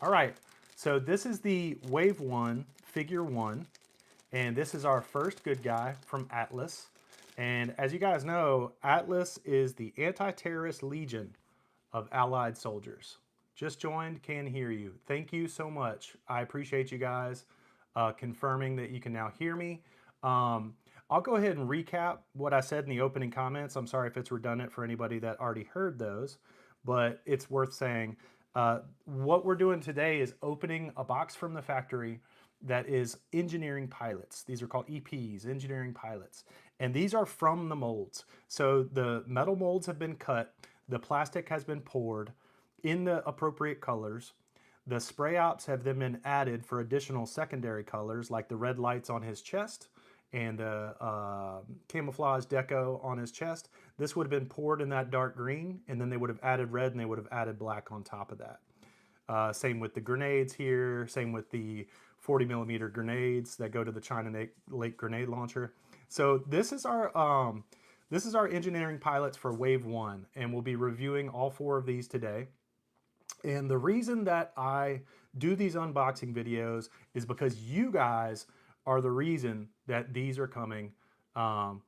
All right, so this is the Wave 1 Figure 1, and this is our first good guy from Atlas. And as you guys know, Atlas is the anti-terrorist legion of Allied soldiers. Just joined, can hear you. Thank you so much. I appreciate you guys confirming that you can now hear me. Um, I'll go ahead and recap what I said in the opening comments. I'm sorry if it's redundant for anybody that already heard those, but it's worth saying. What we're doing today is opening a box from the factory that is engineering pilots. These are called EPs, engineering pilots. And these are from the molds. So the metal molds have been cut, the plastic has been poured in the appropriate colors. The spray ops have then been added for additional secondary colors like the red lights on his chest and the camouflage deco on his chest. This would have been poured in that dark green, and then they would have added red and they would have added black on top of that. Same with the grenades here, same with the 40 millimeter grenades that go to the China Lake grenade launcher. So this is our engineering pilots for Wave 1, and we'll be reviewing all 4 of these today. And the reason that I do these unboxing videos is because you guys are the reason that these are coming. Um,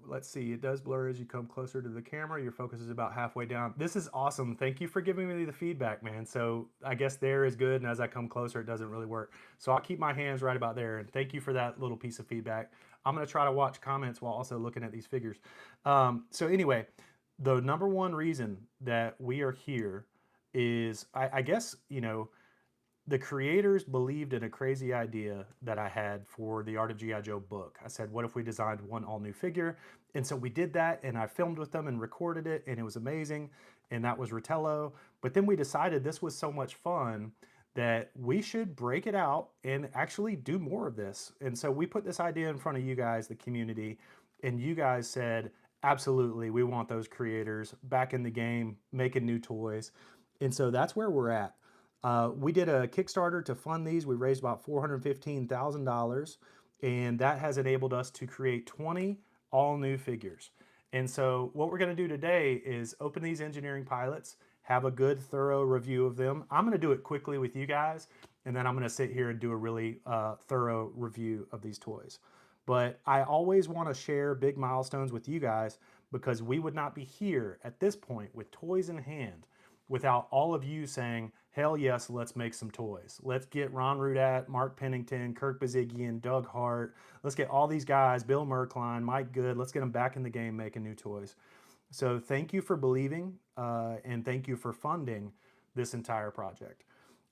let's see, it does blur as you come closer to the camera. Your focus is about halfway down. This is awesome. Thank you for giving me the feedback, man. So I guess there is good, and as I come closer, it doesn't really work. So I'll keep my hands right about there, and thank you for that little piece of feedback. I'm gonna try to watch comments while also looking at these figures. So anyway, the number one reason that we are here is, I guess, the creators believed in a crazy idea that I had for the Art of G.I. Joe book. I said, what if we designed one all new figure? And so we did that, and I filmed with them and recorded it, and it was amazing. And that was Ritello. But then we decided this was so much fun that we should break it out and actually do more of this. And so we put this idea in front of you guys, the community, and you guys said, absolutely, we want those creators back in the game, making new toys. And so that's where we're at. We did a Kickstarter to fund these. We raised about $415,000, and that has enabled us to create 20 all new figures. And so what we're going to do today is open these engineering pilots, have a good thorough review of them. I'm going to do it quickly with you guys, and then I'm going to sit here and do a really thorough review of these toys. But I always want to share big milestones with you guys because we would not be here at this point with toys in hand without all of you saying, hell yes, let's make some toys. Let's get Ron Rudat, Mark Pennington, Kirk Bazigian, Doug Hart. Let's get all these guys, Bill Merkline, Mike Good. Let's get them back in the game making new toys. So thank you for believing and thank you for funding this entire project.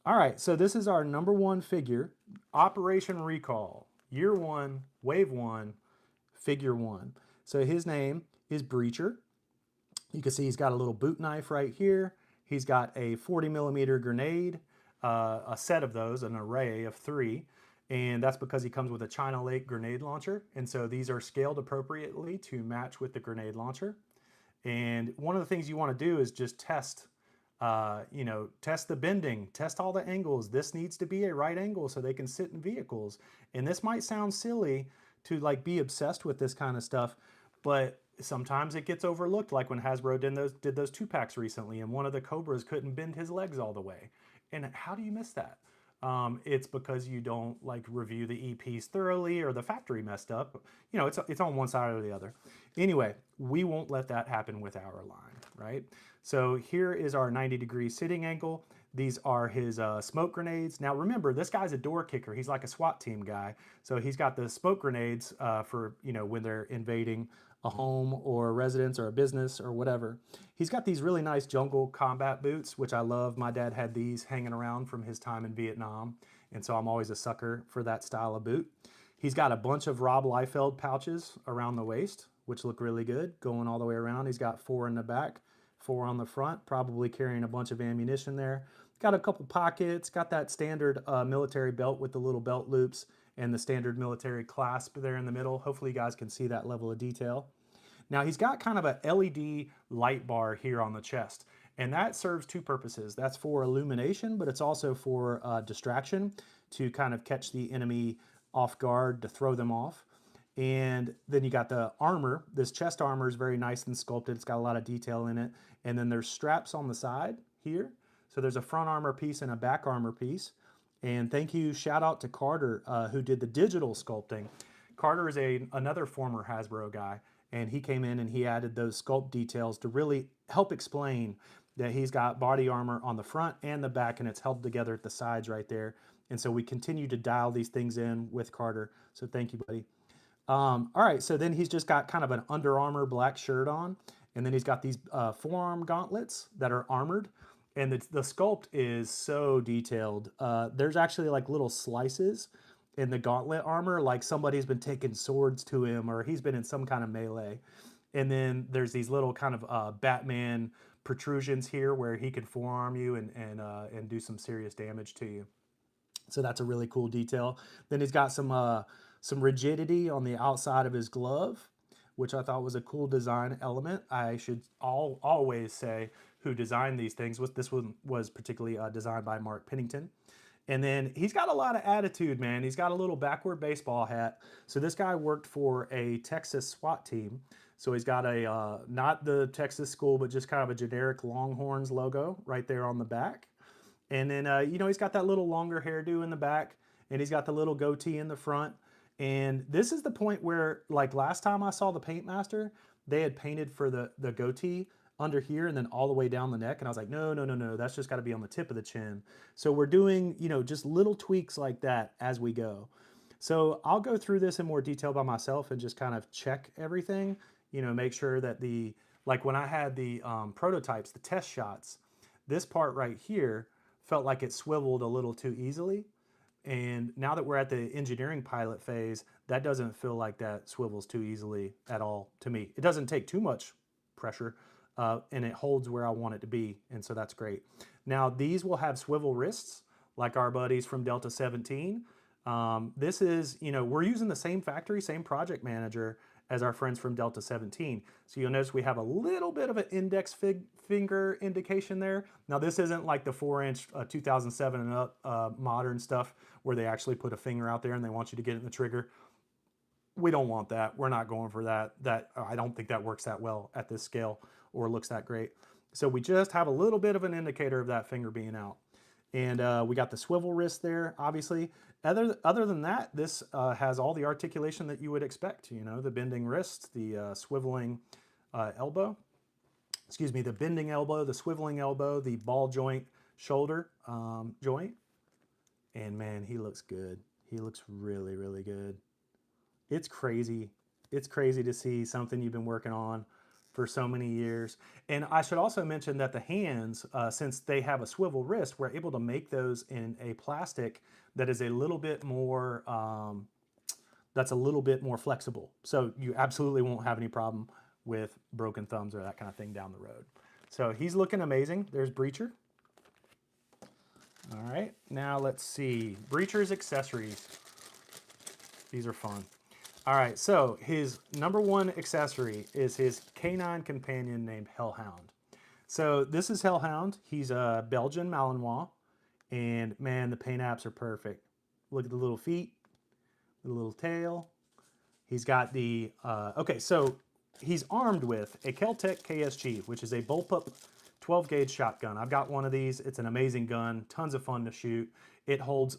All right, so this is our number one figure, Operation Recall, Year 1, Wave 1, Figure 1. So his name is Breacher. You can see he's got a little boot knife right here. He's got a 40 millimeter grenade, a set of those, an array of 3. And that's because he comes with a China Lake grenade launcher. And so these are scaled appropriately to match with the grenade launcher. And one of the things you want to do is just test, test the bending, test all the angles. This needs to be a right angle so they can sit in vehicles. And this might sound silly to like be obsessed with this kind of stuff, but sometimes it gets overlooked, like when Hasbro did those 2-packs recently, and one of the Cobras couldn't bend his legs all the way. And how do you miss that? It's because you don't like review the EPs thoroughly, or the factory messed up. You know, it's on one side or the other. Anyway, we won't let that happen with our line, right? So here is our 90-degree sitting angle. These are his smoke grenades. Now remember, this guy's a door kicker. He's like a SWAT team guy. So he's got the smoke grenades for, when they're invading a home or a residence or a business or whatever. He's got these really nice jungle combat boots, which I love. My dad had these hanging around from his time in Vietnam, and so I'm always a sucker for that style of boot. He's got a bunch of Rob Liefeld pouches around the waist, which look really good, going all the way around. He's got 4 in the back, 4 on the front, probably carrying a bunch of ammunition there. Got a couple pockets, got that standard military belt with the little belt loops and the standard military clasp there in the middle. Hopefully you guys can see that level of detail. Now he's got kind of a LED light bar here on the chest, and that serves 2 purposes. That's for illumination, but it's also for distraction, to kind of catch the enemy off guard, to throw them off. And then you got the armor. This chest armor is very nice and sculpted. It's got a lot of detail in it. And then there's straps on the side here. So there's a front armor piece and a back armor piece. And thank you, shout out to Carter, who did the digital sculpting. Carter is another former Hasbro guy, and he came in and he added those sculpt details to really help explain that he's got body armor on the front and the back, and it's held together at the sides right there. And so we continue to dial these things in with Carter. So thank you, buddy. All right, so then he's just got kind of an Under Armour black shirt on, and then he's got these forearm gauntlets that are armored, and the sculpt is so detailed. There's actually like little slices in the gauntlet armor, like somebody's been taking swords to him or he's been in some kind of melee. And then there's these little kind of Batman protrusions here where he can forearm you and do some serious damage to you. So that's a really cool detail. Then he's got some rigidity on the outside of his glove, which I thought was a cool design element. I should always say who designed these things. This one was particularly designed by Mark Pennington. And then he's got a lot of attitude, man. He's got a little backward baseball hat. So this guy worked for a Texas SWAT team. So he's got a, not the Texas school, but just kind of a generic Longhorns logo right there on the back. And then, you know, he's got that little longer hairdo in the back, and he's got the little goatee in the front. And this is the point where, like last time I saw the Paint Master, they had painted for the goatee under here and then all the way down the neck. And I was like, no, no, no, no, that's just got to be on the tip of the chin. So we're doing, you know, just little tweaks like that as we go. So I'll go through this in more detail by myself and just kind of check everything, you know, make sure that like when I had the prototypes, the test shots, this part right here felt like it swiveled a little too easily. And now that we're at the engineering pilot phase, that doesn't feel like that swivels too easily at all to me. It doesn't take too much pressure, and it holds where I want it to be, and so that's great. Now these will have swivel wrists like our buddies from Delta 17. This is, you know, we're using the same factory, same project manager as our friends from Delta 17. So you'll notice we have a little bit of an index finger indication there. Now this isn't like the 4-inch 2007 and up modern stuff where they actually put a finger out there and they want you to get it in the trigger. We don't want that. We're not going for that. I don't think that works that well at this scale or looks that great. So we just have a little bit of an indicator of that finger being out. And we got the swivel wrist there, obviously. Other than that, this has all the articulation that you would expect, you know, the bending wrist, the swiveling elbow, excuse me, the bending elbow, the swiveling elbow, the ball joint shoulder joint. And man, he looks good. He looks really, really good. It's crazy. It's crazy to see something you've been working on for so many years. And I should also mention that the hands, since they have a swivel wrist, we're able to make those in a plastic that is a little bit more, that's a little bit more flexible. So you absolutely won't have any problem with broken thumbs or that kind of thing down the road. So he's looking amazing. There's Breacher. All right, now let's see. Breacher's accessories. These are fun. All right, so his number one accessory is his canine companion named Hellhound. So this is Hellhound. He's a Belgian Malinois, and man, the paint apps are perfect. Look at the little feet, the little tail. He's got the, okay, so he's armed with a Kel-Tec KSG, which is a bullpup 12 gauge shotgun. I've got one of these. It's an amazing gun, tons of fun to shoot. It holds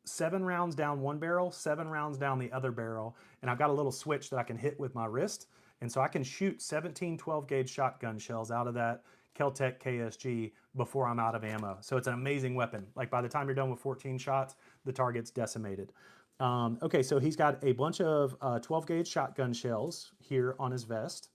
7 rounds down one barrel, 7 rounds down the other barrel, and I've got a little switch that I can hit with my wrist, and so I can shoot 17 12 gauge shotgun shells out of that Kel-Tec KSG before I'm out of ammo. So it's an amazing weapon. Like by the time you're done with 14 shots, the target's decimated. Okay, so he's got a bunch of 12 gauge shotgun shells here on his vest,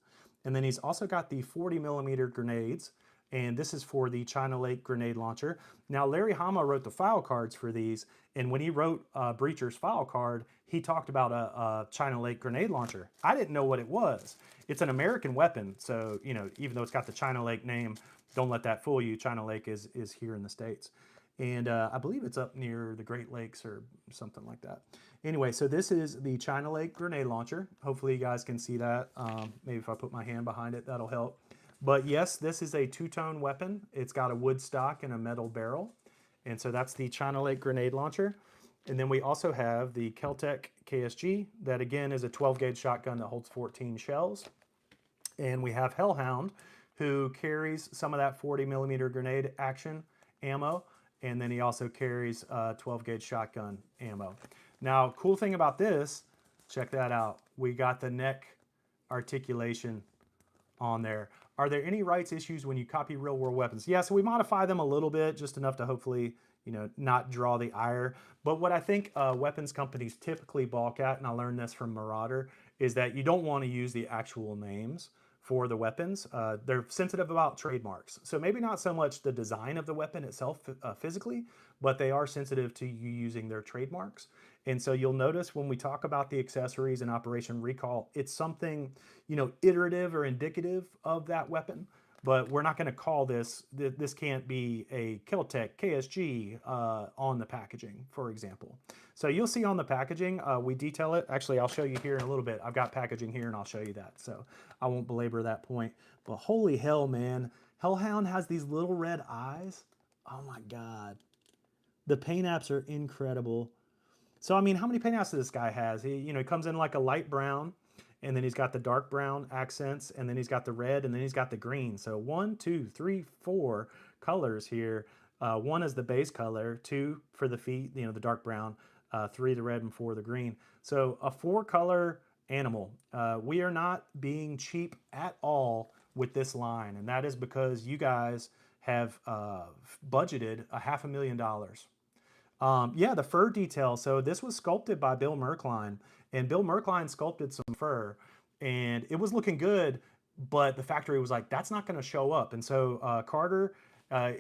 and then he's also got the 40 millimeter grenades, and this is for the China Lake grenade launcher. Now, Larry Hama wrote the file cards for these, and when he wrote Breacher's file card, he talked about a China Lake grenade launcher. I didn't know what it was. It's an American weapon, so, you know, even though it's got the China Lake name, don't let that fool you. China Lake is here in the States. And I believe it's up near the Great Lakes or something like that. Anyway, so this is the China Lake grenade launcher. Hopefully you guys can see that. Maybe if I put my hand behind it, that'll help. But yes, this is a two-tone weapon. It's got a wood stock and a metal barrel. And so that's the China Lake grenade launcher. And then we also have the Kel-Tec KSG. That again is a 12 gauge shotgun that holds 14 shells. And we have Hellhound, who carries some of that 40 millimeter grenade action ammo, and then he also carries 12 gauge shotgun ammo. Now, cool thing about this, check that out. We got the neck articulation on there. Are there any rights issues when you copy real world weapons? Yeah, so we modify them a little bit, just enough to hopefully, not draw the ire. But what I think weapons companies typically balk at, and I learned this from Marauder, is that you don't want to use the actual names for the weapons. They're sensitive about trademarks. So maybe not so much the design of the weapon itself physically, but they are sensitive to you using their trademarks. And so you'll notice when we talk about the accessories in Operation Recall, it's something, iterative or indicative of that weapon. But we're not going to call this can't be a Keltec KSG on the packaging, for example. So you'll see on the packaging, we detail it. Actually, I'll show you here in a little bit. I've got packaging here and I'll show you that. So I won't belabor that point. But holy hell, man. Hellhound has these little red eyes. Oh my God. The paint apps are incredible. So, I mean, how many paint apps this guy has? He comes in like a light brown, and then he's got the dark brown accents, and then he's got the red, and then he's got the green. So 1, 2, 3, 4 colors here. One is the base color, 2 for the feet, the dark brown, 3 the red, and 4 the green. So a 4-color animal. We are not being cheap at all with this line, and that is because you guys have budgeted $500,000. Yeah, the fur detail. So this was sculpted by Bill Merkline, and Bill Merkline sculpted some fur, and it was looking good, but the factory was like, that's not going to show up. And so Carter,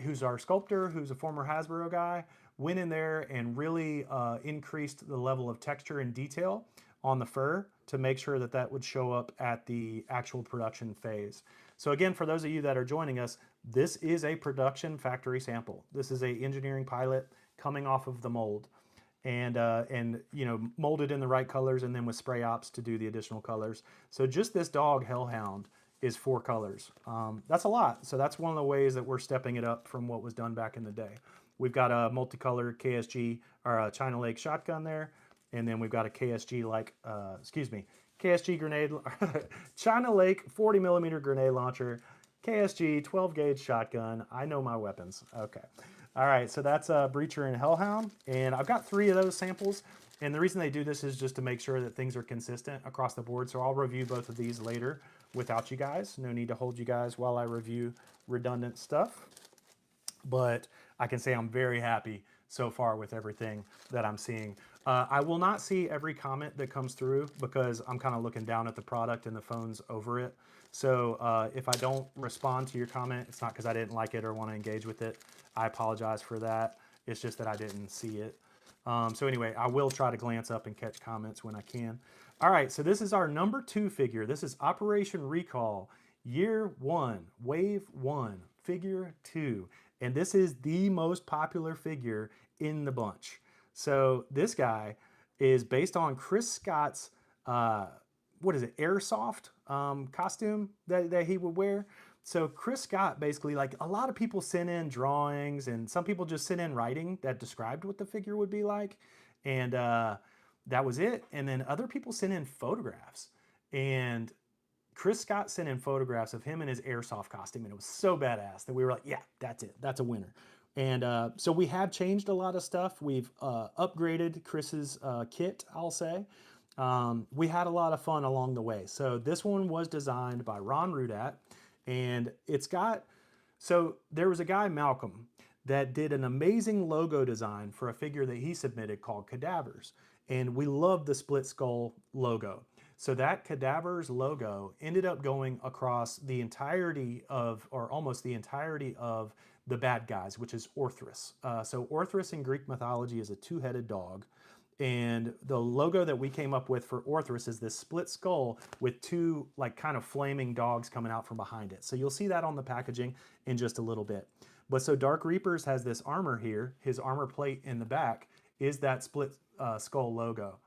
who's our sculptor, who's a former Hasbro guy, went in there and really increased the level of texture and detail on the fur to make sure that that would show up at the actual production phase. So again, for those of you that are joining us, this is a production factory sample. This is a engineering pilot coming off of the mold, and molded in the right colors, and then with spray ops to do the additional colors. So just this dog Hellhound is 4 colors. That's a lot. So that's one of the ways that we're stepping it up from what was done back in the day. We've got a multicolored KSG or a China Lake shotgun there, and then we've got a KSG grenade, China Lake 40 millimeter grenade launcher, KSG 12 gauge shotgun. I know my weapons. Okay. All right, so that's Breacher and Hellhound, and I've got 3 of those samples, and the reason they do this is just to make sure that things are consistent across the board, so I'll review both of these later without you guys. No need to hold you guys while I review redundant stuff, but I can say I'm very happy so far with everything that I'm seeing. I will not see every comment that comes through because I'm kind of looking down at the product and the phone's over it. So if I don't respond to your comment, it's not because I didn't like it or want to engage with it. I apologize for that. It's just that I didn't see it. So anyway, I will try to glance up and catch comments when I can. All right, so this is our number 2 figure. This is Operation Recall, Year 1, Wave 1, Figure 2. And this is the most popular figure in the bunch. So this guy is based on Chris Scott's, airsoft costume that he would wear. So Chris Scott basically, like a lot of people sent in drawings and some people just sent in writing that described what the figure would be like. And that was it. And then other people sent in photographs. And Chris Scott sent in photographs of him in his airsoft costume. And it was so badass that we were like, yeah, that's it. That's a winner. And so we have changed a lot of stuff. We've upgraded Chris's kit, I'll say. We had a lot of fun along the way. So this one was designed by Ron Rudat, and so there was a guy, Malcolm, that did an amazing logo design for a figure that he submitted called Cadavers. And we love the split skull logo. So that Cadavers logo ended up going across the entirety of, or almost the entirety of, the bad guys, which is Orthrus. So Orthrus in Greek mythology is a 2-headed dog. And the logo that we came up with for Orthrus is this split skull with 2 like kind of flaming dogs coming out from behind it. So you'll see that on the packaging in just a little bit. But so Dark Reapers has this armor here. His armor plate in the back is that split skull logo.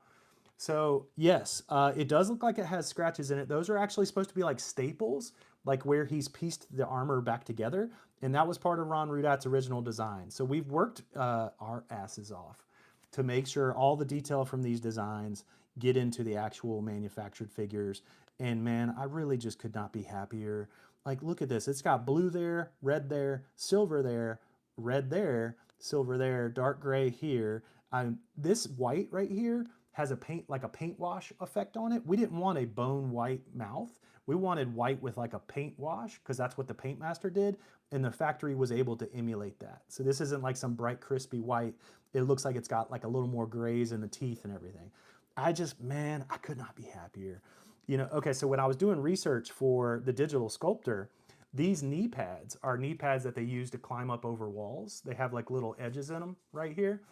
So yes, it does look like it has scratches in it. Those are actually supposed to be like staples, like where he's pieced the armor back together. And that was part of Ron Rudat's original design. So we've worked our asses off to make sure all the detail from these designs get into the actual manufactured figures. And man, I really just could not be happier. Like, look at this. It's got blue there, red there, silver there, red there, silver there, dark gray here. This white right here has a paint, like a paint wash effect on it. We didn't want a bone white mouth. We wanted white with like a paint wash because that's what the paint master did. And the factory was able to emulate that. So this isn't like some bright, crispy white. It looks like it's got like a little more grays in the teeth and everything. Man, I could not be happier. Okay, so when I was doing research for the digital sculptor, these knee pads are knee pads that they use to climb up over walls. They have like little edges in them right here.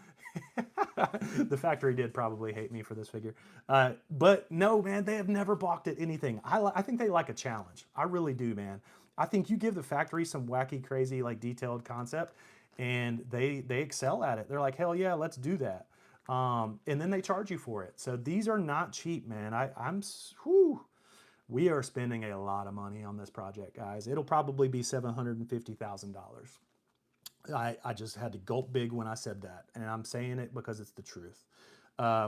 The factory did probably hate me for this figure. But no, man, they have never balked at anything. I think they like a challenge. I really do, man. I think you give the factory some wacky, crazy, like detailed concept, and they excel at it. They're like, hell yeah, let's do that. And then they charge you for it. So these are not cheap, man. Whew, we are spending a lot of money on this project, guys. It'll probably be $750,000. I just had to gulp big when I said that, and I'm saying it because it's the truth.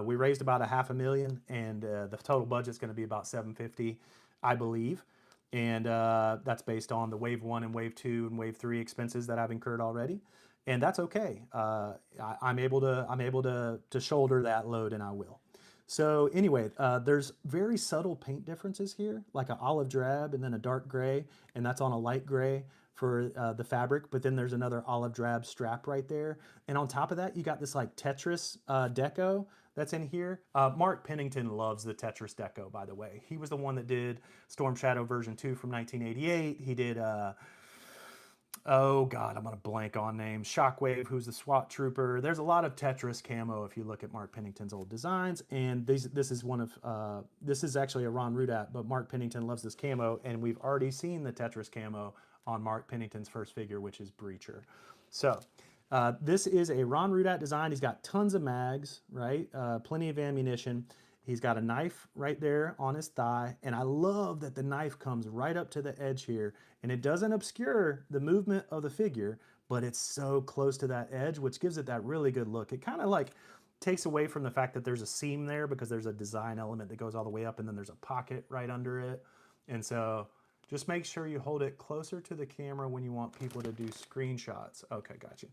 We raised about $500,000, and the total budget's going to be about 750, I believe, and that's based on the wave 1 and wave 2 and wave 3 expenses that I've incurred already, and that's okay. I'm able to shoulder that load, and I will. So anyway, there's very subtle paint differences here, like an olive drab and then a dark gray, and that's on a light gray for the fabric, but then there's another olive drab strap right there. And on top of that, you got this like Tetris deco that's in here. Mark Pennington loves the Tetris deco, by the way. He was the one that did Storm Shadow version 2 from 1988. He did oh God, I'm gonna blank on names. Shockwave, who's the SWAT trooper. There's a lot of Tetris camo if you look at Mark Pennington's old designs. And this is actually a Ron Rudat, but Mark Pennington loves this camo, and we've already seen the Tetris camo on Mark Pennington's first figure, which is Breacher. So this is a Ron Rudat design. He's got tons of mags, right? Plenty of ammunition. He's got a knife right there on his thigh, and I love that the knife comes right up to the edge here, and it doesn't obscure the movement of the figure, but it's so close to that edge, which gives it that really good look. It kind of like takes away from the fact that there's a seam there because there's a design element that goes all the way up, and then there's a pocket right under it. And so just make sure you hold it closer to the camera when you want people to do screenshots. Okay, got you.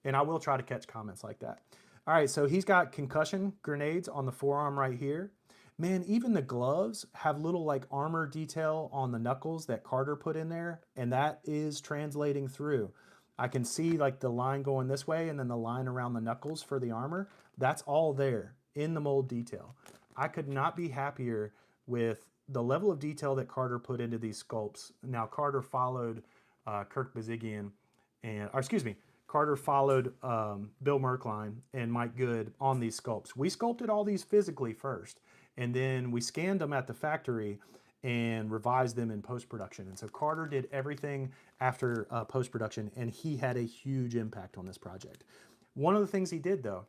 And I will try to catch comments like that. All right, so he's got concussion grenades on the forearm right here. Man, even the gloves have little like armor detail on the knuckles that Carter put in there, and that is translating through. I can see like the line going this way and then the line around the knuckles for the armor. That's all there in the mold detail. I could not be happier with the level of detail that Carter put into these sculpts. Now, Carter followed Kirk Bazigian, or excuse me, Carter followed Bill Merkline and Mike Good on these sculpts. We sculpted all these physically first, and then we scanned them at the factory and revised them in post-production. And so Carter did everything after post-production, and he had a huge impact on this project. One of the things he did, though,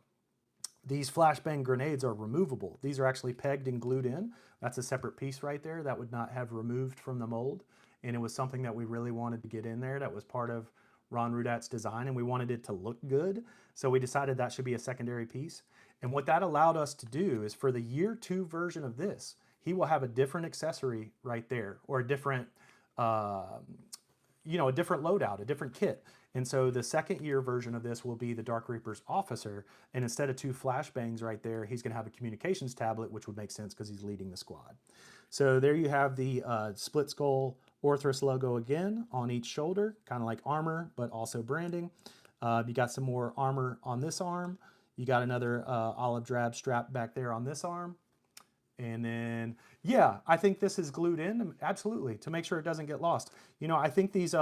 these flashbang grenades are removable. These are actually pegged and glued in. That's a separate piece right there that would not have removed from the mold. And it was something that we really wanted to get in there. That was part of Ron Rudat's design, and we wanted it to look good. So we decided that should be a secondary piece. And what that allowed us to do is for the year 2 version of this, he will have a different accessory right there, or a different, a different loadout, a different kit. And so the second year version of this will be the Dark Reaper's officer. And instead of 2 flashbangs right there, he's going to have a communications tablet, which would make sense because he's leading the squad. So there you have the split skull Orthrus logo again on each shoulder, kind of like armor, but also branding. You got some more armor on this arm. You got another olive drab strap back there on this arm. And then, yeah, I think this is glued in, absolutely, to make sure it doesn't get lost. I think these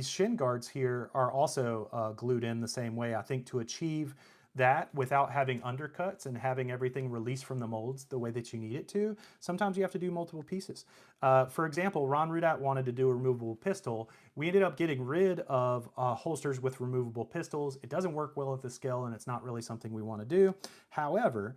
shin guards here are also glued in the same way, I think, to achieve that without having undercuts and having everything released from the molds the way that you need it to. Sometimes you have to do multiple pieces. For example, Ron Rudat wanted to do a removable pistol. We ended up getting rid of holsters with removable pistols. It doesn't work well at the scale, and it's not really something we want to do. However,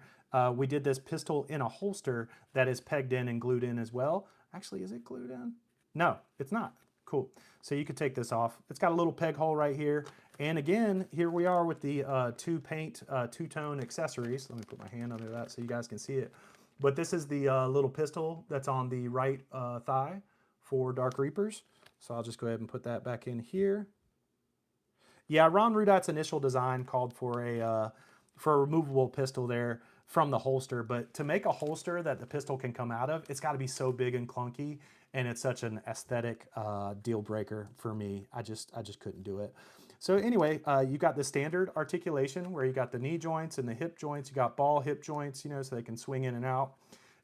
we did this pistol in a holster that is pegged in and glued in as well. Actually, is it glued in? No, it's not. Cool. So you could take this off. It's got a little peg hole right here. And again, here we are with the two-tone accessories. Let me put my hand under that so you guys can see it. But this is the little pistol that's on the right thigh for Dark Reapers. So I'll just go ahead and put that back in here. Yeah, Ron Rudat's initial design called for a removable pistol there from the holster, but to make a holster that the pistol can come out of, it's got to be so big and clunky, and it's such an aesthetic deal breaker for me. I just couldn't do it. So anyway, you got the standard articulation where you got the knee joints and the hip joints. You got ball hip joints, you know, so they can swing in and out.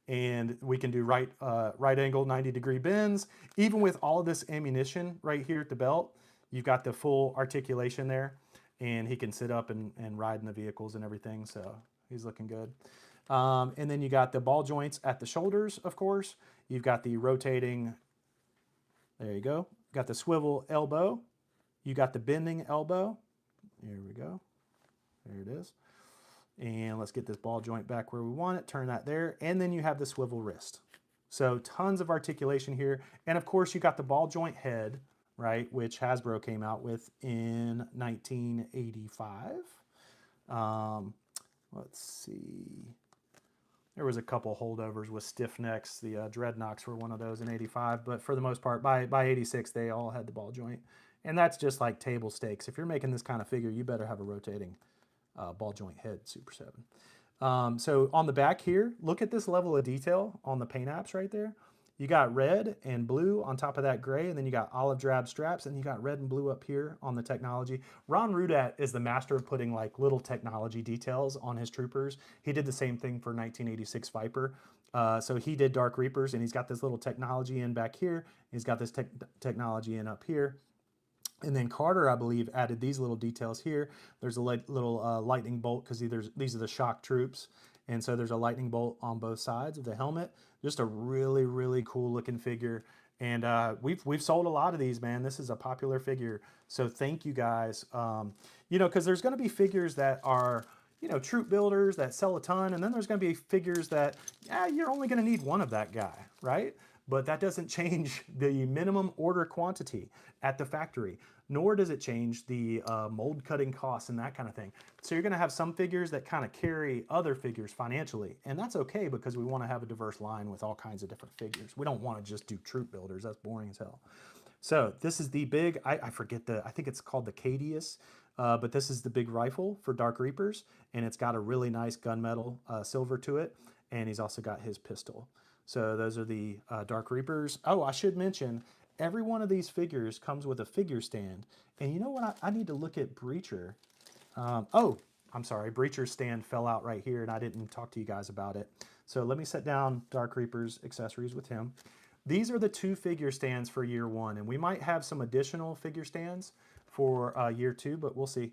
And we can do right angle 90-degree bends. Even with all of this ammunition right here at the belt, you've got the full articulation there, and he can sit up and ride in the vehicles and everything. So he's looking good. And then you got the ball joints at the shoulders, of course. You've got the rotating, there you go. Got the swivel elbow. You got the bending elbow. Here we go. There it is. And let's get this ball joint back where we want it. Turn that there. And then you have the swivel wrist. So tons of articulation here. And of course, you got the ball joint head, right, which Hasbro came out with in 1985. Let's see. There was a couple holdovers with stiff necks. The Dreadnoks were one of those in 85, but for the most part, by 86, they all had the ball joint. And that's just like table stakes. If you're making this kind of figure, you better have a rotating ball joint head Super 7. So on the back here, look at this level of detail on the paint apps right there. You got red and blue on top of that gray, and then you got olive drab straps, and you got red and blue up here on the technology. Ron Rudat is the master of putting like little technology details on his troopers. He did the same thing for 1986 Viper. So he did Dark Reapers, and he's got this little technology in back here. He's got this technology in up here. And then Carter, I believe, added these little details here. There's a little lightning bolt because these are the shock troops. And so there's a lightning bolt on both sides of the helmet. Just a really, really cool looking figure. And we've sold a lot of these, man. This is a popular figure. So thank you guys. You know, because there's going to be figures that are, you know, troop builders that sell a ton. And then there's going to be figures that, yeah, you're only going to need one of that guy, right? But that doesn't change the minimum order quantity at the factory, nor does it change the mold cutting costs and that kind of thing. So you're gonna have some figures that kind of carry other figures financially, and that's okay because we wanna have a diverse line with all kinds of different figures. We don't wanna just do troop builders, that's boring as hell. So this is the big, I forget I think it's called the Cadius, but this is the big rifle for Dark Reapers, and it's got a really nice gunmetal silver to it, and he's also got his pistol. So those are the Dark Reapers. Oh, I should mention, every one of these figures comes with a figure stand. And you know what? I need to look at Breacher. Oh, I'm sorry. Breacher's stand fell out right here, and I didn't talk to you guys about it. So let me set down Dark Reaper's accessories with him. These are the 2 figure stands for year 1, and we might have some additional figure stands for year 2, but we'll see.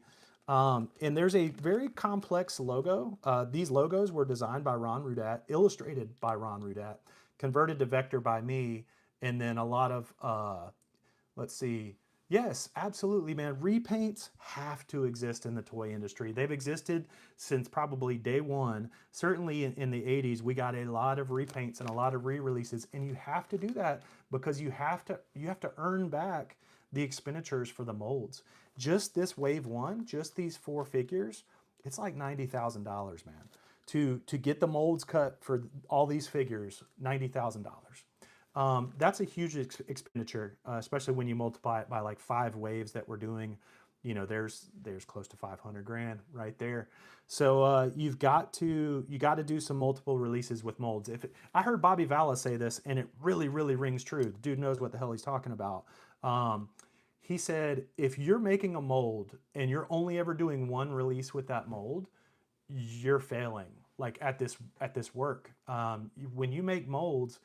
And there's a very complex logo. These logos were designed by Ron Rudat, illustrated by Ron Rudat, converted to vector by me, and then a lot of, let's see, yes, absolutely, man. Repaints have to exist in the toy industry. They've existed since probably day one. Certainly in the 80s, we got a lot of repaints and a lot of re-releases, and you have to do that because you have to earn back the expenditures for the molds. Just this wave 1, just these 4 figures, it's like $90,000, man. To get the molds cut for all these figures, $90,000. That's a huge expenditure, especially when you multiply it by like 5 waves that we're doing. You know, there's close to 500 grand right there. So you got to do some multiple releases with molds. I heard Bobby Valla say this, and it really, really rings true. The dude knows what the hell he's talking about. He said, if you're making a mold and you're only ever doing 1 release with that mold, you're failing like at this work. When you make molds,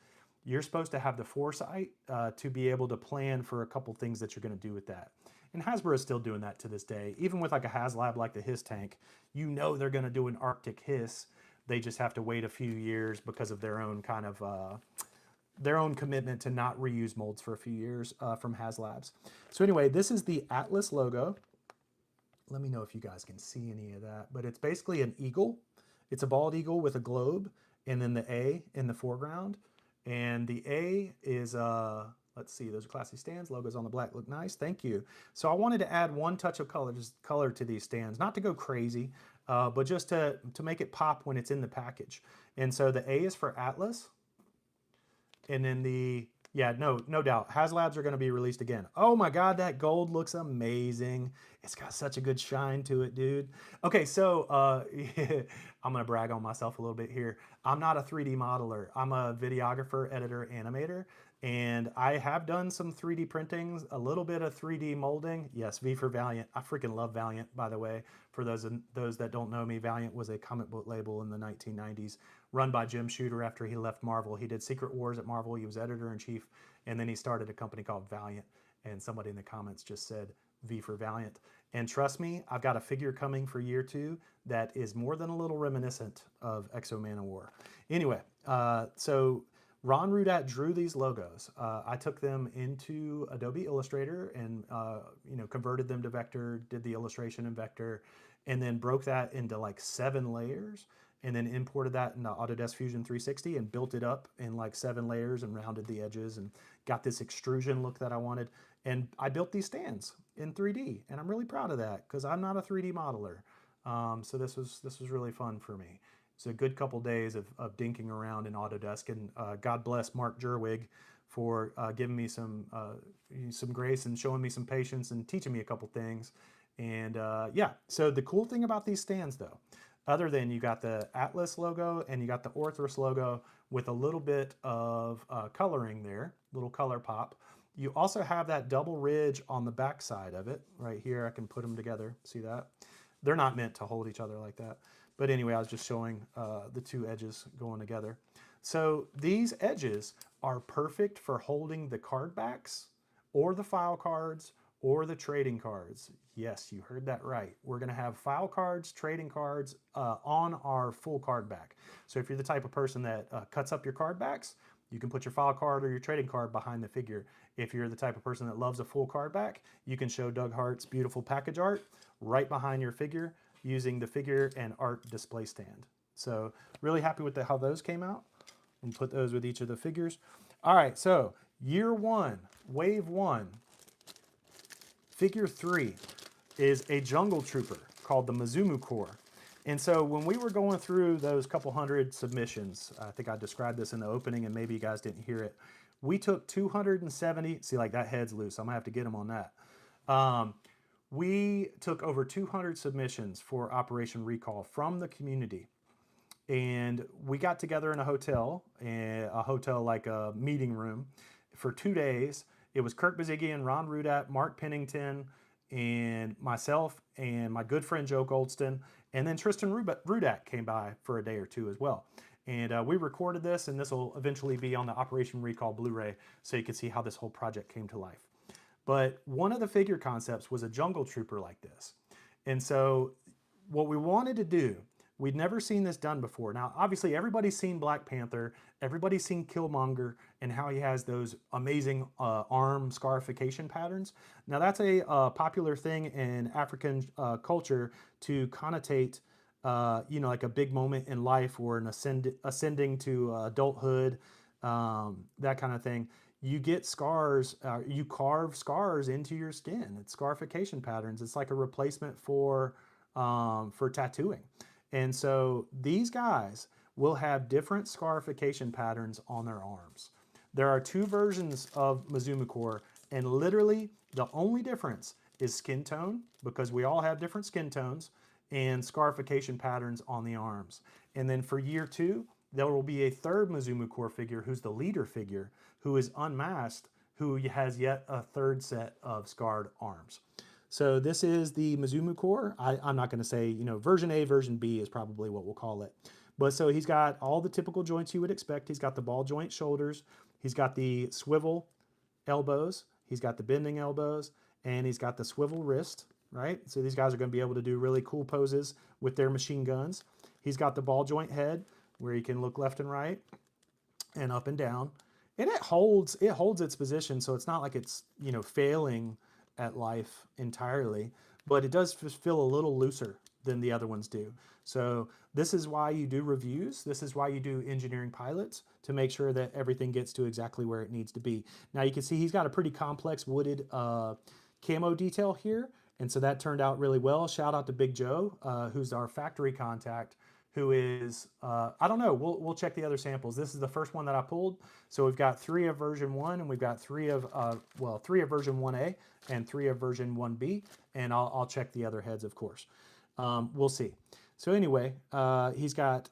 you're supposed to have the foresight to be able to plan for a couple things that you're going to do with that. And Hasbro is still doing that to this day. Even with like a HasLab like the Hiss tank, you know they're going to do an Arctic Hiss. They just have to wait a few years because of their own kind of their own commitment to not reuse molds for a few years from HasLabs. So anyway, this is the Atlas logo. Let me know if you guys can see any of that, but it's basically an eagle. It's a bald eagle with a globe, and then the A in the foreground. And the A is, let's see, those are classy stands. Logos on the black look nice. Thank you. So I wanted to add one touch of color, just color to these stands, not to go crazy, but just to make it pop when it's in the package. And so the A is for Atlas. And then the Yeah, no doubt. HasLabs are going to be released again. Oh my God, that gold looks amazing. It's got such a good shine to it, dude. Okay, so I'm going to brag on myself a little bit here. I'm not a 3D modeler. I'm a videographer, editor, animator, and I have done some 3D printings, a little bit of 3D molding. Yes, V for Valiant. I freaking love Valiant, by the way. For those that don't know me, Valiant was a comic book label in the 1990s, run by Jim Shooter after he left Marvel. He did Secret Wars at Marvel. He was editor in chief, and then he started a company called Valiant. And somebody in the comments just said V for Valiant. And trust me, I've got a figure coming for year 2 that is more than a little reminiscent of Exo Man of War. Anyway, so Ron Rudat drew these logos. I took them into Adobe Illustrator and converted them to vector, did the illustration in vector, and then broke that into like 7 layers, and then imported that into Autodesk Fusion 360 and built it up in like 7 layers and rounded the edges and got this extrusion look that I wanted. And I built these stands in 3D, and I'm really proud of that because I'm not a 3D modeler. So this was really fun for me. It's a good couple days of dinking around in Autodesk, and God bless Mark Jerwig for giving me some grace and showing me some patience and teaching me a couple things. And yeah, so the cool thing about these stands, though, other than you got the Atlas logo and you got the Orthros logo with a little bit of coloring there, little color pop. You also have that double ridge on the back side of it. Right here, I can put them together. See that? They're not meant to hold each other like that. But anyway, I was just showing the 2 edges going together. So these edges are perfect for holding the card backs or the file cards or the trading cards. Yes, you heard that right. We're going to have file cards, trading cards on our full card back. So if you're the type of person that cuts up your card backs, you can put your file card or your trading card behind the figure. If you're the type of person that loves a full card back, you can show Doug Hart's beautiful package art right behind your figure using the figure and art display stand. So really happy with how those came out, and put those with each of the figures. All right, so year 1, wave 1, figure 3 is a jungle trooper called the Mizumu Corps. And so when we were going through those couple hundred submissions, I think I described this in the opening and maybe you guys didn't hear it. We took 270, see, like that head's loose, I'm gonna have to get him on that. We took over 200 submissions for Operation Recall from the community. And we got together in a hotel like a meeting room, for 2 days. It was Kirk Bazzigian, Ron Rudat, Mark Pennington, and myself, and my good friend Joe Goldston, and then Tristan Rudat came by for a day or 2 as well. And we recorded this, and this will eventually be on the Operation Recall Blu-ray, so you can see how this whole project came to life. But one of the figure concepts was a jungle trooper like this. And so what we wanted to do, we'd never seen this done before. Now, obviously, everybody's seen Black Panther, everybody's seen Killmonger, and how he has those amazing arm scarification patterns. Now, that's a popular thing in African culture to connotate, like a big moment in life or an ascending to adulthood, that kind of thing. You get scars, you carve scars into your skin. It's scarification patterns. It's like a replacement for tattooing. And so these guys will have different scarification patterns on their arms. There are 2 versions of Mizumu Corps, and literally the only difference is skin tone, because we all have different skin tones, and scarification patterns on the arms. And then for year 2, there will be a 3rd Mizumu Corps figure who's the leader figure, who is unmasked, who has yet a 3rd set of scarred arms. So this is the Mizumu Corps. I'm not going to say, version A, version B is probably what we'll call it. But so he's got all the typical joints you would expect. He's got the ball joint shoulders. He's got the swivel elbows. He's got the bending elbows. And he's got the swivel wrist, right? So these guys are going to be able to do really cool poses with their machine guns. He's got the ball joint head, where he can look left and right and up and down. And it holds its position, so it's not like it's, failing at life entirely, but it does just feel a little looser than the other ones do. So this is why you do reviews. This is why you do engineering pilots, to make sure that everything gets to exactly where it needs to be. Now you can see he's got a pretty complex wooded camo detail here, and so that turned out really well. Shout out to Big Joe, who's our factory contact, who is, I don't know, we'll check the other samples. This is the first one that I pulled. So we've got 3 of version 1, and we've got 3 of, 3 of version 1A and 3 of version 1B, and I'll check the other heads, of course. We'll see. So anyway, he's got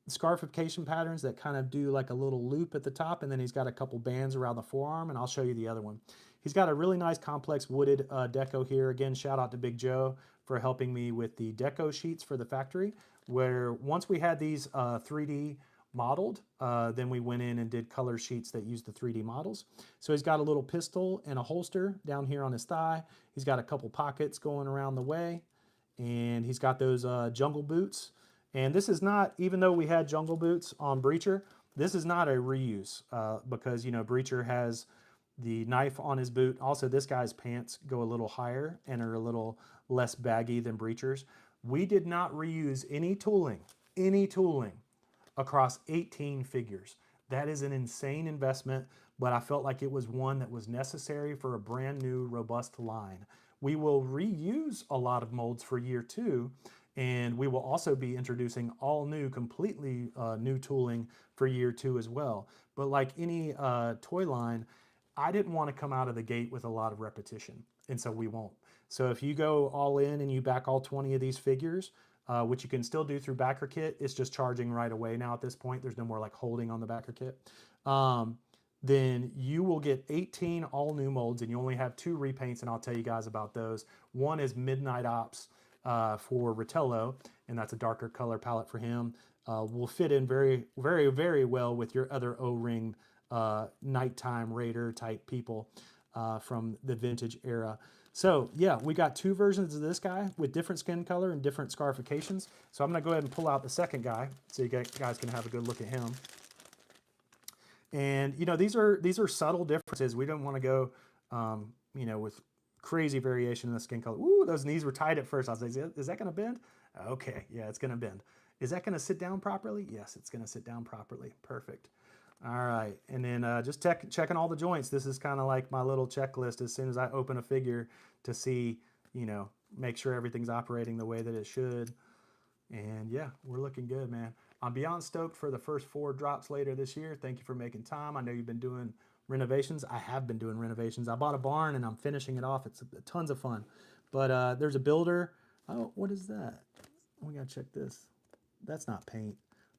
scarification patterns that kind of do like a little loop at the top, and then he's got a couple bands around the forearm, and I'll show you the other one. He's got a really nice complex wooded deco here. Again, shout out to Big Joe for helping me with the deco sheets for the factory, where once we had these 3D modeled, then we went in and did color sheets that use the 3D models. So he's got a little pistol and a holster down here on his thigh. He's got a couple pockets going around the way, and he's got those jungle boots. And this is not, even though we had jungle boots on Breacher, this is not a reuse because, you know, Breacher has the knife on his boot. Also, this guy's pants go a little higher and are a little less baggy than Breacher's. We did not reuse any tooling across 18 figures. That is an insane investment, but I felt like it was one that was necessary for a brand new, robust line. We will reuse a lot of molds for year 2, and we will also be introducing all new, completely new tooling for year 2 as well. But like any toy line, I didn't want to come out of the gate with a lot of repetition, and so we won't. So if you go all in and you back all 20 of these figures, which you can still do through BackerKit, it's just charging right away now at this point. There's no more like holding on the BackerKit. Then you will get 18 all new molds, and you only have 2 repaints, and I'll tell you guys about those. One is Midnight Ops for Ritello, and that's a darker color palette for him. Will fit in very, very, very well with your other O-ring nighttime raider type people from the vintage era. So yeah, we got 2 versions of this guy with different skin color and different scarifications. So I'm gonna go ahead and pull out the second guy so you guys can have a good look at him. And you know, these are subtle differences. We don't want to go, you know, with crazy variation in the skin color. Ooh, those knees were tight at first. I was like, is that gonna bend? Okay, yeah, it's gonna bend. Is that gonna sit down properly? Yes, it's gonna sit down properly. Perfect. All right, and then just checking all the joints. This is kind of like my little checklist as soon as I open a figure to see, you know, make sure everything's operating the way that it should. And yeah, we're looking good, man. I'm beyond stoked for the first 4 drops later this year. Thank you for making time. I know you've been doing renovations. I have been doing renovations. I bought a barn and I'm finishing it off. It's tons of fun. But there's a builder. Oh, what is that? We gotta check this. That's not paint.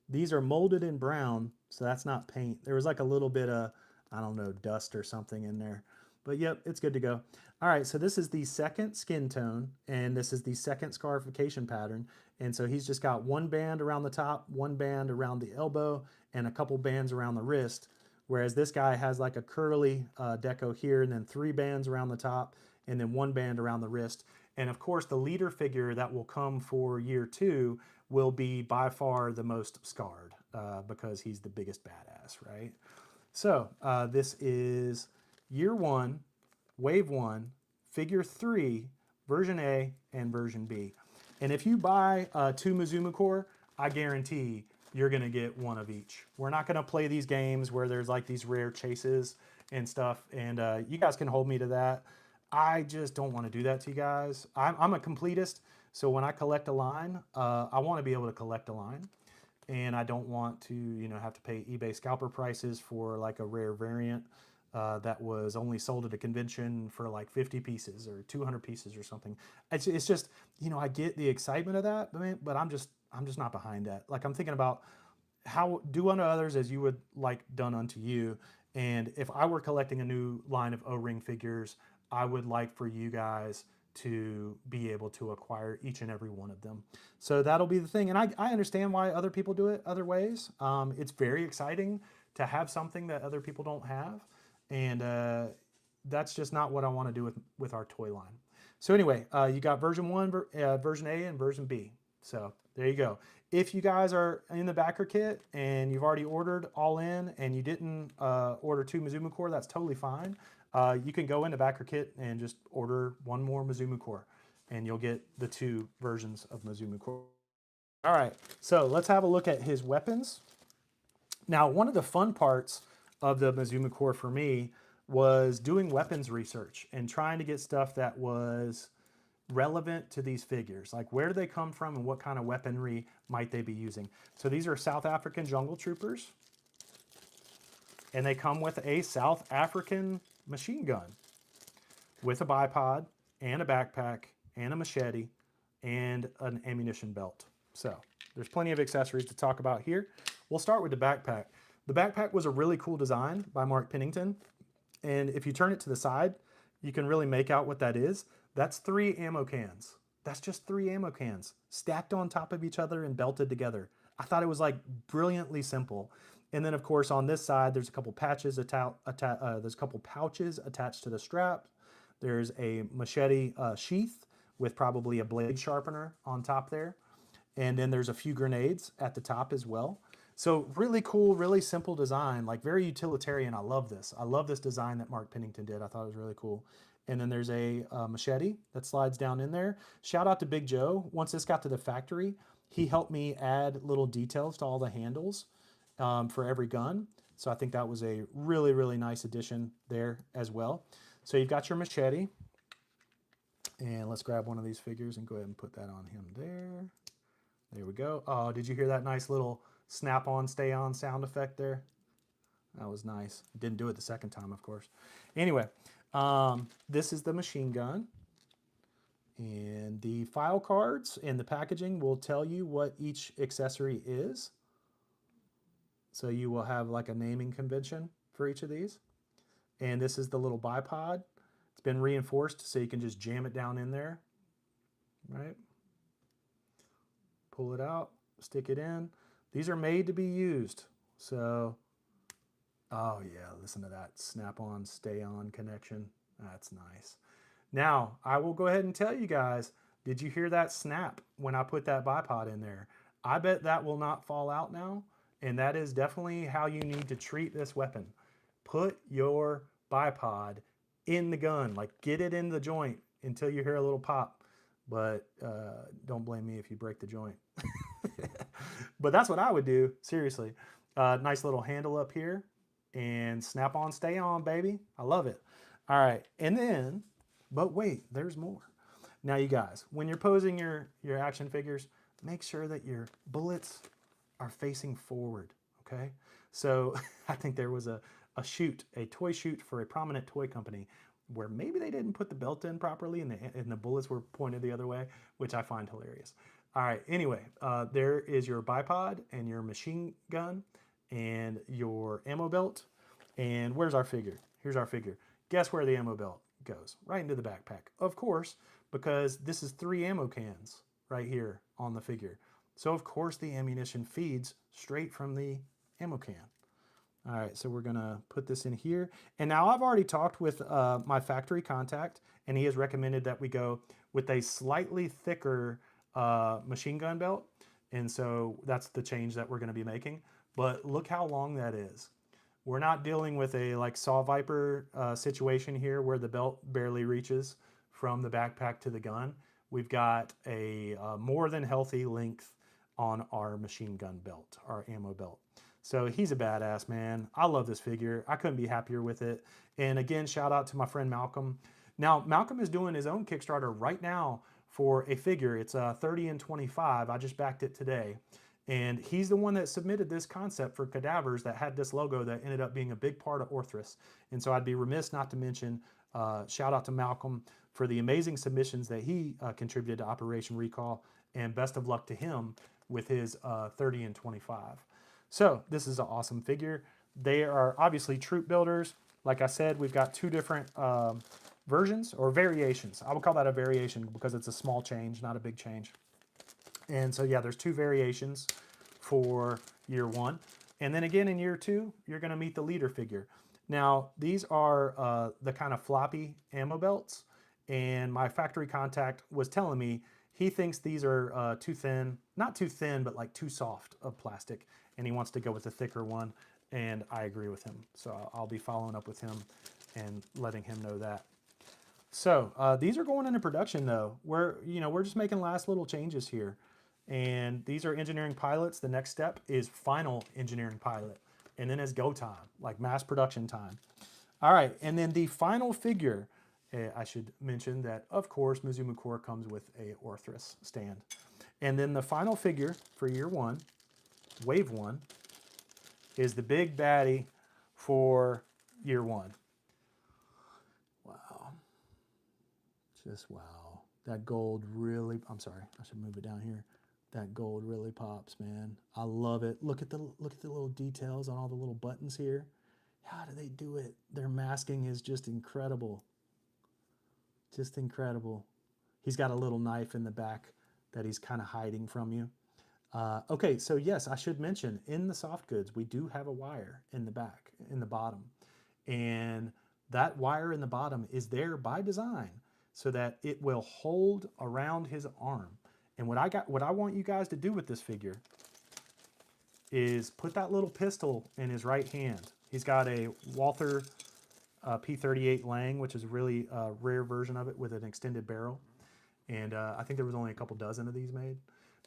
These are molded in brown, so that's not paint. There was like a little bit of, I don't know, dust or something in there. But yep, it's good to go. All right, so this is the second skin tone, and this is the second scarification pattern. And so he's just got 1 band around the top, 1 band around the elbow, and a couple bands around the wrist. Whereas this guy has like a curly deco here, and then 3 bands around the top, and then 1 band around the wrist. And of course, the leader figure that will come for year 2 will be by far the most scarred because he's the biggest badass, right? So this is year 1, wave 1, figure 3, version A and version B. And if you buy 2 Mizumukor, I guarantee you're gonna get 1 of each. We're not gonna play these games where there's like these rare chases and stuff, and you guys can hold me to that. I just don't want to do that to you guys. I'm a completist, so when I collect a line, I want to be able to collect a line, and I don't want to, you know, have to pay eBay scalper prices for like a rare variant that was only sold at a convention for like 50 pieces or 200 pieces or something. It's just, you know, I get the excitement of that, but I'm just not behind that. Like I'm thinking about how do unto others as you would like done unto you. And if I were collecting a new line of O-ring figures, I would like for you guys to be able to acquire each and every one of them. So that'll be the thing. And I understand why other people do it other ways. It's very exciting to have something that other people don't have. And that's just not what I want to do with our toy line. So anyway, you got version 1, version A, and version B. So there you go. If you guys are in the BackerKit and you've already ordered all in and you didn't order 2 Mizumukor, that's totally fine. You can go into BackerKit and just order 1 more Mizumukor and you'll get the 2 versions of Mizumukor. All right, so let's have a look at his weapons. Now, one of the fun parts of the Mizumukor for me was doing weapons research and trying to get stuff that was relevant to these figures. Like, where do they come from and what kind of weaponry might they be using? So these are South African jungle troopers, and they come with a South African machine gun with a bipod and a backpack and a machete and an ammunition belt. So there's plenty of accessories to talk about here. We'll start with the backpack. The backpack was a really cool design by Mark Pennington. And if you turn it to the side, you can really make out what that is. That's 3 ammo cans. That's just 3 ammo cans stacked on top of each other and belted together. I thought it was like brilliantly simple. And then of course on this side, there's a couple patches there's a couple pouches attached to the strap. There's a machete sheath with probably a blade sharpener on top there. And then there's a few grenades at the top as well. So really cool, really simple design, like very utilitarian. I love this. I love this design that Mark Pennington did. I thought it was really cool. And then there's a machete that slides down in there. Shout out to Big Joe. Once this got to the factory, he helped me add little details to all the handles for every gun. So I think that was a really, really nice addition there as well. So you've got your machete. And let's grab one of these figures and go ahead and put that on him there. There we go. Oh, did you hear that nice little snap on, stay on sound effect there? That was nice. Didn't do it the second time, of course. Anyway, this is the machine gun. And the file cards and the packaging will tell you what each accessory is. So you will have like a naming convention for each of these. And this is the little bipod. It's been reinforced so you can just jam it down in there, right? Pull it out, stick it in. These are made to be used. So, oh yeah, listen to that snap on, stay on connection. That's nice. Now, I will go ahead and tell you guys, did you hear that snap when I put that bipod in there? I bet that will not fall out now. And that is definitely how you need to treat this weapon. Put your bipod in the gun, like get it in the joint until you hear a little pop. But don't blame me if you break the joint. But that's what I would do, seriously. Nice little handle up here and snap on, stay on, baby. I love it. All right, and then, but wait, there's more. Now you guys, when you're posing your action figures, make sure that your bullets are facing forward, okay? So I think there was a toy shoot for a prominent toy company where maybe they didn't put the belt in properly and the bullets were pointed the other way, which I find hilarious. All right, anyway, there is your bipod and your machine gun and your ammo belt. And where's our figure? Here's our figure. Guess where the ammo belt goes? Right into the backpack, of course, because this is 3 ammo cans right here on the figure. So of course the ammunition feeds straight from the ammo can. All right, so we're gonna put this in here. And now I've already talked with my factory contact, and he has recommended that we go with a slightly thicker machine gun belt. And so that's the change that we're gonna be making. But look how long that is. We're not dealing with a like Saw Viper situation here where the belt barely reaches from the backpack to the gun. We've got a more than healthy length on our machine gun belt, our ammo belt. So he's a badass, man. I love this figure. I couldn't be happier with it. And again, shout out to my friend Malcolm. Now, Malcolm is doing his own Kickstarter right now for a figure. It's 30 and 25. I just backed it today. And he's the one that submitted this concept for Cadavers that had this logo that ended up being a big part of Orthrus. And so I'd be remiss not to mention, shout out to Malcolm for the amazing submissions that he contributed to Operation Recall. And best of luck to him with his 30 and 25. So this is an awesome figure. They are obviously troop builders. Like I said, we've got 2 different versions or variations. I would call that a variation because it's a small change, not a big change. And so yeah, there's 2 variations for year 1. And then again in year 2, you're gonna meet the leader figure. Now, these are the kind of floppy ammo belts. And my factory contact was telling me he thinks these are too thin, not too thin, but like too soft of plastic. And he wants to go with a thicker one. And I agree with him. So I'll be following up with him and letting him know that. So these are going into production though. We're just making last little changes here. And these are engineering pilots. The next step is final engineering pilot. And then it's go time, like mass production time. All right, and then the final figure, I should mention that, of course, Mizumu Core comes with a Orthrus stand. And then the final figure for year one, Wave 1, is the big baddie for year one. Wow. Just wow. That gold really, I'm sorry, I should move it down here. That gold really pops, man. I love it. Look at the little details on all the little buttons here. How do they do it? Their masking is just incredible. Just incredible. He's got a little knife in the back that he's kind of hiding from you. Okay, so yes, I should mention, in the soft goods, we do have a wire in the back, in the bottom. And that wire in the bottom is there by design so that it will hold around his arm. And what I want you guys to do with this figure is put that little pistol in his right hand. He's got a Walther P38 Lang, which is a really rare version of it with an extended barrel. And I think there was only a couple dozen of these made.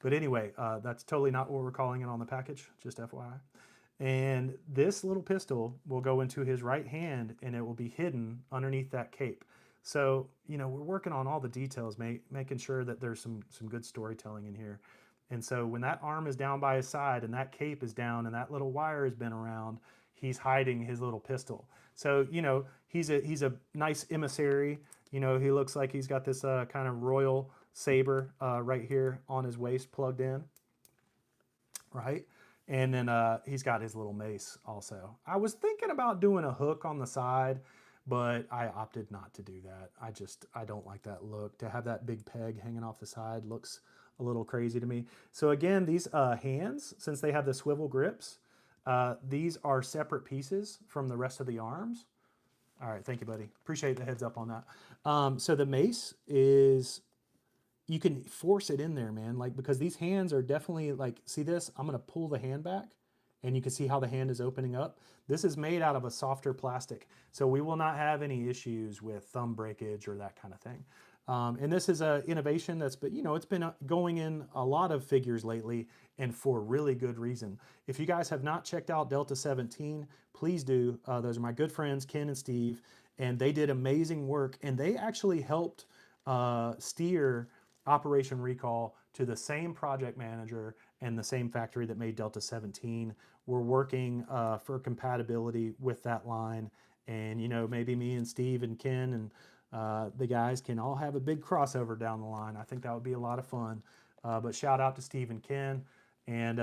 But anyway, that's totally not what we're calling it on the package, just FYI. And this little pistol will go into his right hand and it will be hidden underneath that cape. So, you know, we're working on all the details, making sure that there's some good storytelling in here. And so when that arm is down by his side and that cape is down and that little wire has been around, he's hiding his little pistol. So, you know, he's a nice emissary. You know, he looks like he's got this kind of royal saber right here on his waist plugged in, right? And then he's got his little mace also. I was thinking about doing a hook on the side, but I opted not to do that. I don't like that look. To have that big peg hanging off the side looks a little crazy to me. So again, these hands, since they have the swivel grips, these are separate pieces from the rest of the arms. All right, thank you, buddy. Appreciate the heads up on that. So the mace is, you can force it in there, man. Like, because these hands are definitely like, see this? I'm gonna pull the hand back and you can see how the hand is opening up. This is made out of a softer plastic. So we will not have any issues with thumb breakage or that kind of thing. And this is an innovation that's been, you know, it's been going in a lot of figures lately and for really good reason. If you guys have not checked out Delta 17, please do. Those are my good friends, Ken and Steve, and they did amazing work. And they actually helped steer Operation Recall to the same project manager and the same factory that made Delta 17. We're working for compatibility with that line. And, you know, maybe me and Steve and Ken and the guys can all have a big crossover down the line. I think that would be a lot of fun. But shout out to Steve and Ken. And,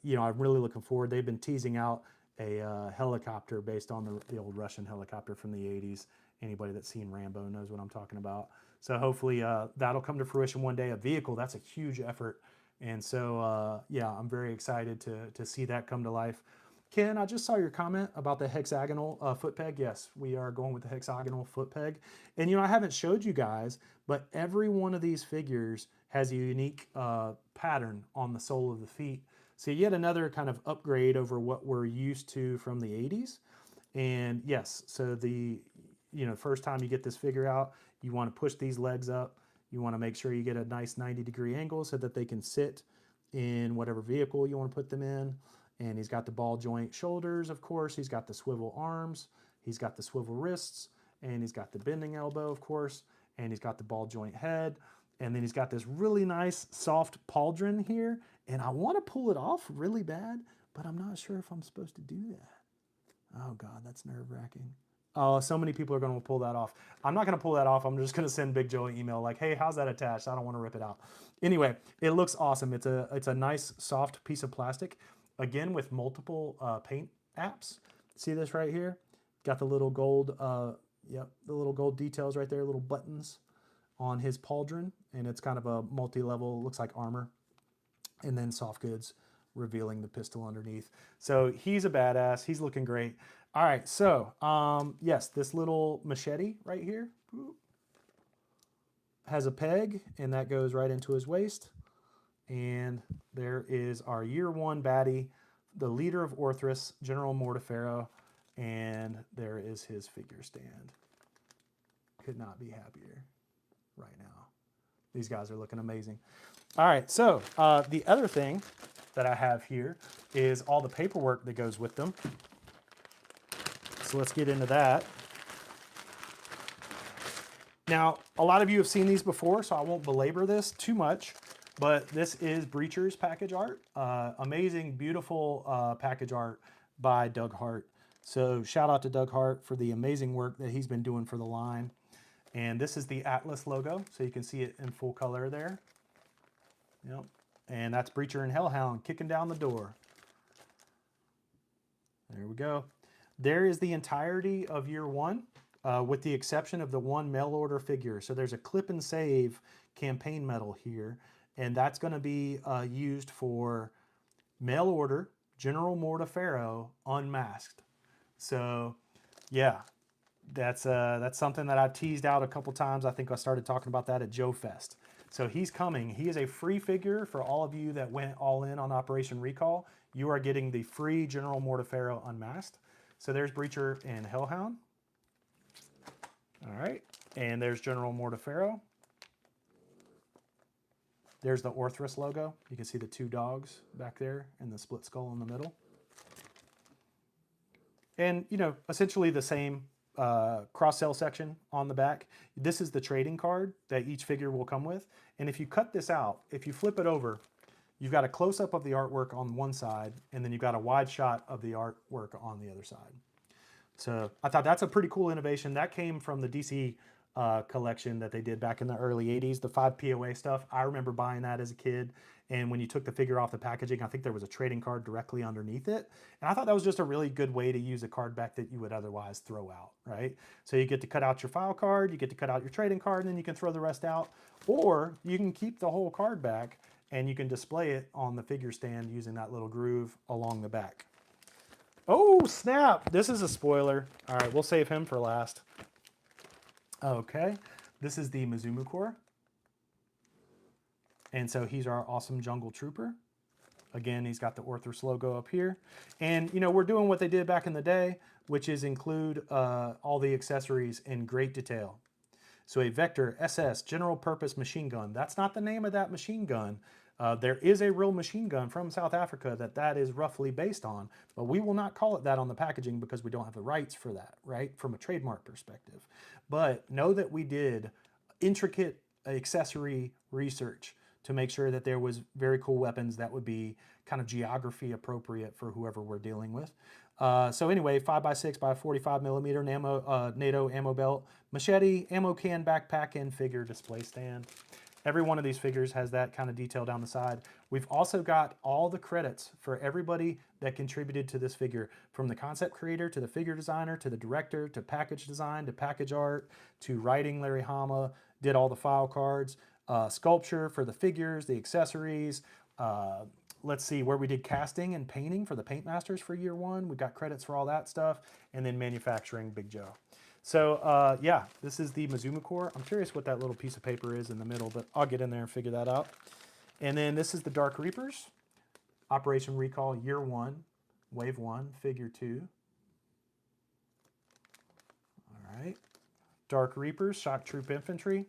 you know, I'm really looking forward. They've been teasing out a helicopter based on the old Russian helicopter from the 80s. Anybody that's seen Rambo knows what I'm talking about. So hopefully that'll come to fruition one day. A vehicle, that's a huge effort. And so, yeah, I'm very excited to see that come to life. Ken, I just saw your comment about the hexagonal foot peg. Yes, we are going with the hexagonal foot peg. And, you know, I haven't showed you guys, but every one of these figures has a unique pattern on the sole of the feet. So yet another kind of upgrade over what we're used to from the 80s. And yes, so the, you know, first time you get this figure out, you want to push these legs up. You want to make sure you get a nice 90-degree angle so that they can sit in whatever vehicle you want to put them in. And he's got the ball joint shoulders, of course. He's got the swivel arms. He's got the swivel wrists. And he's got the bending elbow, of course. And he's got the ball joint head. And then he's got this really nice soft pauldron here. And I want to pull it off really bad, but I'm not sure if I'm supposed to do that. Oh, God, that's nerve-wracking. Oh, so many people are going to pull that off. I'm not going to pull that off. I'm just going to send Big Joe an email like, hey, how's that attached? I don't want to rip it out. Anyway, it looks awesome. It's a nice, soft piece of plastic. Again, with multiple paint apps. See this right here? Got the little gold, the little gold details right there, little buttons on his pauldron. And it's kind of a multi-level, looks like armor. And then soft goods revealing the pistol underneath. So he's a badass. He's looking great. All right, so yes, this little machete right here has a peg, and that goes right into his waist. And there is our year one baddie, the leader of Orthrus, General Mortefero, and there is his figure stand. Could not be happier right now. These guys are looking amazing. All right, so the other thing that I have here is all the paperwork that goes with them. So let's get into that. Now, a lot of you have seen these before, so I won't belabor this too much, but this is Breacher's package art. Amazing, beautiful package art by Doug Hart. So shout out to Doug Hart for the amazing work that he's been doing for the line. And this is the Atlas logo, so you can see it in full color there. Yep. And that's Breacher and Hellhound kicking down the door. There we go. There is the entirety of year one, with the exception of the one mail order figure. So there's a clip and save campaign medal here, and that's going to be used for mail order General Mortafaro unmasked. So yeah, that's something that I teased out a couple times. I think I started talking about that at Joe Fest. So he's coming. He is a free figure for all of you that went all in on Operation Recall. You are getting the free General Mortafaro unmasked. So there's Breacher and Hellhound. All right, and there's General Mortafaro. There's the Orthrus logo. You can see the two dogs back there and the split skull in the middle. And, you know, essentially the same cross-sell section on the back. This is the trading card that each figure will come with. And if you cut this out, if you flip it over, you've got a close-up of the artwork on one side, and then you've got a wide shot of the artwork on the other side. So I thought that's a pretty cool innovation. That came from the DC collection that they did back in the early 80s, the 5 POA stuff. I remember buying that as a kid. And when you took the figure off the packaging, I think there was a trading card directly underneath it. And I thought that was just a really good way to use a card back that you would otherwise throw out, right? So you get to cut out your file card, you get to cut out your trading card, and then you can throw the rest out. Or you can keep the whole card back and you can display it on the figure stand using that little groove along the back. Oh, snap. This is a spoiler. All right, we'll save him for last. Okay, this is the Mizumukor. And so he's our awesome jungle trooper. Again, he's got the Orthrus logo up here. And, you know, we're doing what they did back in the day, which is include all the accessories in great detail. So a Vector SS General Purpose Machine Gun. That's not the name of that machine gun. There is a real machine gun from South Africa that is roughly based on, but we will not call it that on the packaging because we don't have the rights for that, right? From a trademark perspective. But know that we did intricate accessory research to make sure that there was very cool weapons that would be kind of geography appropriate for whoever we're dealing with. So anyway, 5x6 by 45 millimeter NATO ammo belt, machete, ammo can, backpack, and figure display stand. Every one of these figures has that kind of detail down the side. We've also got all the credits for everybody that contributed to this figure, from the concept creator to the figure designer to the director to package design to package art to writing. Larry Hama did all the file cards, sculpture for the figures, the accessories. Let's see, where we did casting and painting for the paint masters for year one. We got credits for all that stuff, and then manufacturing, Big Joe. So yeah, this is the Mizumukor. I'm curious what that little piece of paper is in the middle, but I'll get in there and figure that out. And then this is the Dark Reapers, Operation Recall Year 1, Wave 1, Figure 2. All right. Dark Reapers, Shock Troop Infantry.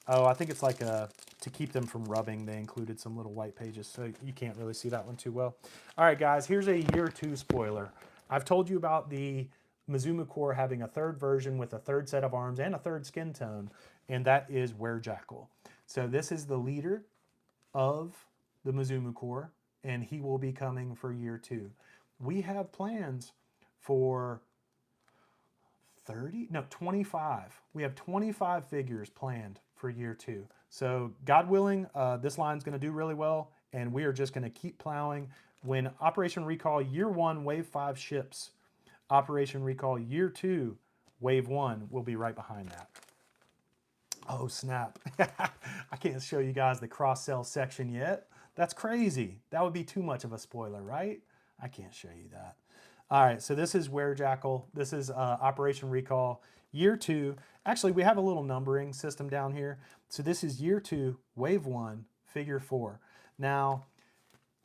Oh, I think it's like to keep them from rubbing, they included some little white pages, so you can't really see that one too well. All right, guys, here's a Year 2 spoiler. I've told you about the Mizumukor having a third version with a third set of arms and a third skin tone, and that is Werejackal. So this is the leader of the Mizumukor, and he will be coming for Year 2. We have plans for 25. We have 25 figures planned for Year 2. So God willing, this line's going to do really well, and we are just going to keep plowing. When Operation Recall Year 1, Wave 5 ships, Operation Recall Year 2, Wave 1 will be right behind that. Oh, snap. I can't show you guys the cross-sell section yet. That's crazy. That would be too much of a spoiler, right? I can't show you that. All right, so this is Werejackal. This is Operation Recall Year 2. Actually, we have a little numbering system down here. So this is Year 2, Wave 1, Figure 4. Now,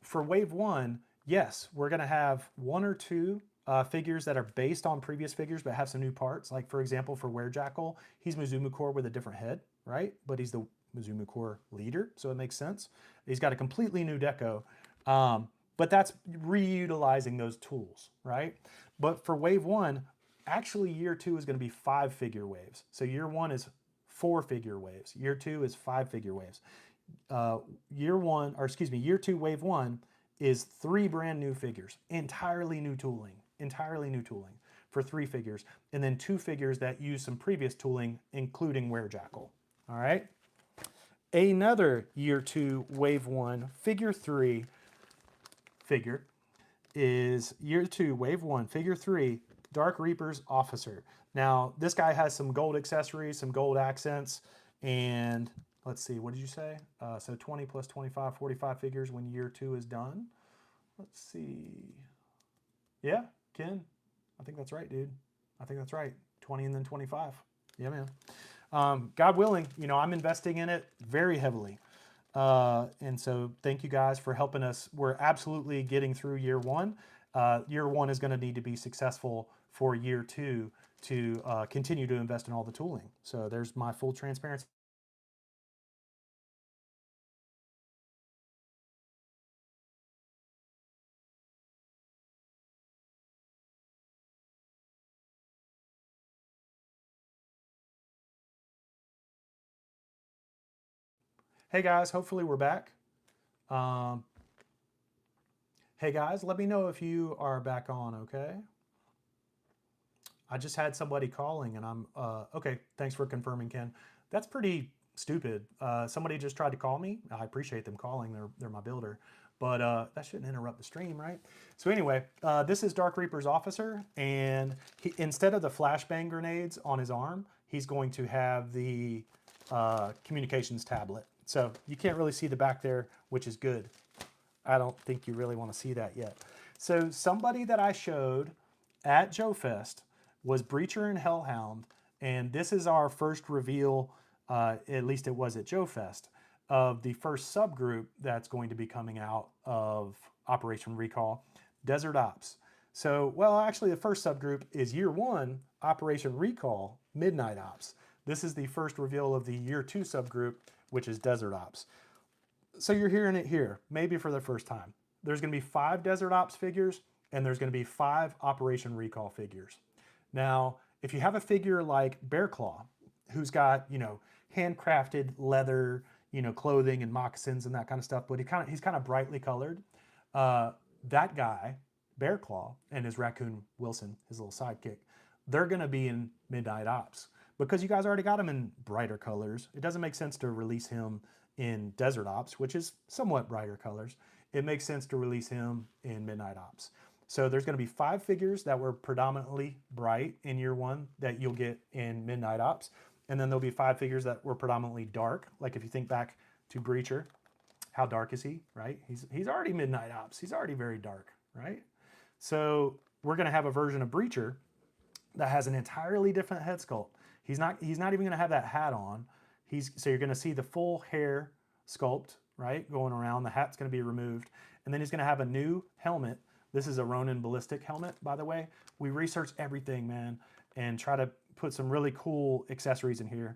for Wave 1, yes, we're going to have one or two figures that are based on previous figures but have some new parts. Like, for example, for Werejackal, he's Mizumukor with a different head, right? But he's the Mizumukor leader, so it makes sense. He's got a completely new deco. But that's reutilizing those tools, right? But for Wave 1, actually Year 2 is going to be 5 figure waves. So Year 1 is 4-figure waves. Year 2 is 5-figure waves. Year 2 wave 1 is 3 brand new figures, entirely new tooling for 3 figures, and then 2 figures that use some previous tooling, including Werejackal. All right. Another year 2 wave 1 figure 3 figure is year 2 wave 1 figure 3 Dark Reaper's Officer. Now this guy has some gold accessories, some gold accents, and let's see, what did you say? So 20 plus 25, 45 figures when year 2 is done. Let's see. Yeah, Ken, I think that's right, dude. I think that's right. 20 and then 25. Yeah, man. God willing, you know, I'm investing in it very heavily. And so thank you guys for helping us. We're absolutely getting through year 1. Year 1 is going to need to be successful for year 2 to continue to invest in all the tooling. So there's my full transparency. Hey guys, hopefully we're back. Hey guys, let me know if you are back on, okay? I just had somebody calling and I'm, okay, thanks for confirming, Ken. That's pretty stupid. Somebody just tried to call me. I appreciate them calling, they're my builder. But that shouldn't interrupt the stream, right? So anyway, this is Dark Reaper's Officer, and instead of the flashbang grenades on his arm, he's going to have the communications tablet. So you can't really see the back there, which is good. I don't think you really want to see that yet. So somebody that I showed at Joe Fest was Breacher and Hellhound, and this is our first reveal, at least it was at Joe Fest, of the first subgroup that's going to be coming out of Operation Recall, Desert Ops. So, well, actually the first subgroup is year 1, Operation Recall, Midnight Ops. This is the first reveal of the year 2 subgroup, which is Desert Ops. So you're hearing it here, maybe for the first time. There's going to be 5 Desert Ops figures, and there's going to be 5 Operation Recall figures. Now, if you have a figure like Bear Claw, who's got, you know, handcrafted leather, you know, clothing and moccasins and that kind of stuff, but he's kind of brightly colored. That guy, Bear Claw, and his raccoon Wilson, his little sidekick, they're going to be in Midnight Ops because you guys already got him in brighter colors. It doesn't make sense to release him in Desert Ops, which is somewhat brighter colors. It makes sense to release him in Midnight Ops. So there's going to be 5 figures that were predominantly bright in year 1 that you'll get in Midnight Ops. And then there'll be 5 figures that were predominantly dark. Like if you think back to Breacher, how dark is he, right? He's already Midnight Ops. He's already very dark, right? So we're going to have a version of Breacher that has an entirely different head sculpt. He's not even going to have that hat on. So you're going to see the full hair sculpt, right, going around. The hat's going to be removed. And then he's going to have a new helmet. This is a Ronin ballistic helmet, by the way. We researched everything, man, and try to put some really cool accessories in here.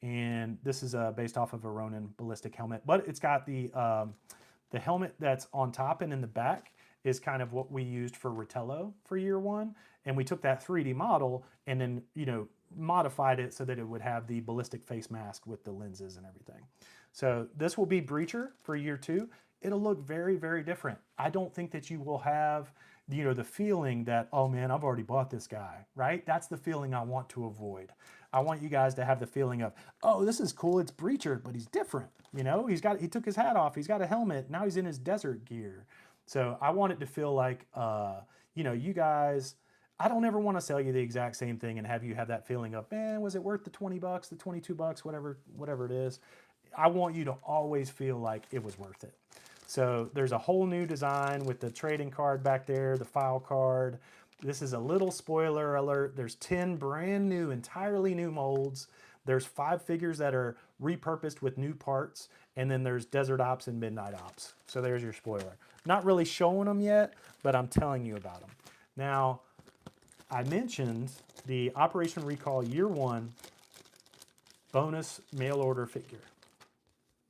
And this is based off of a Ronin ballistic helmet, but it's got the helmet that's on top and in the back is kind of what we used for Ritello for year 1. And we took that 3D model and then, you know, modified it so that it would have the ballistic face mask with the lenses and everything. So this will be Breacher for year 2. It'll look very, very different. I don't think that you will have, you know, the feeling that, oh man, I've already bought this guy, right? That's the feeling I want to avoid. I want you guys to have the feeling of, oh, this is cool, it's Breacher, but he's different. You know, he took his hat off, he's got a helmet, now he's in his desert gear. So I want it to feel like, you know, you guys, I don't ever want to sell you the exact same thing and have you have that feeling of, man, was it worth the 20 bucks, the 22 bucks, whatever it is. I want you to always feel like it was worth it. So there's a whole new design with the trading card back there, the file card. This is a little spoiler alert. There's 10 brand new, entirely new molds. There's 5 figures that are repurposed with new parts. And then there's Desert Ops and Midnight Ops. So there's your spoiler. Not really showing them yet, but I'm telling you about them. Now, I mentioned the Operation Recall Year 1 bonus mail order figure.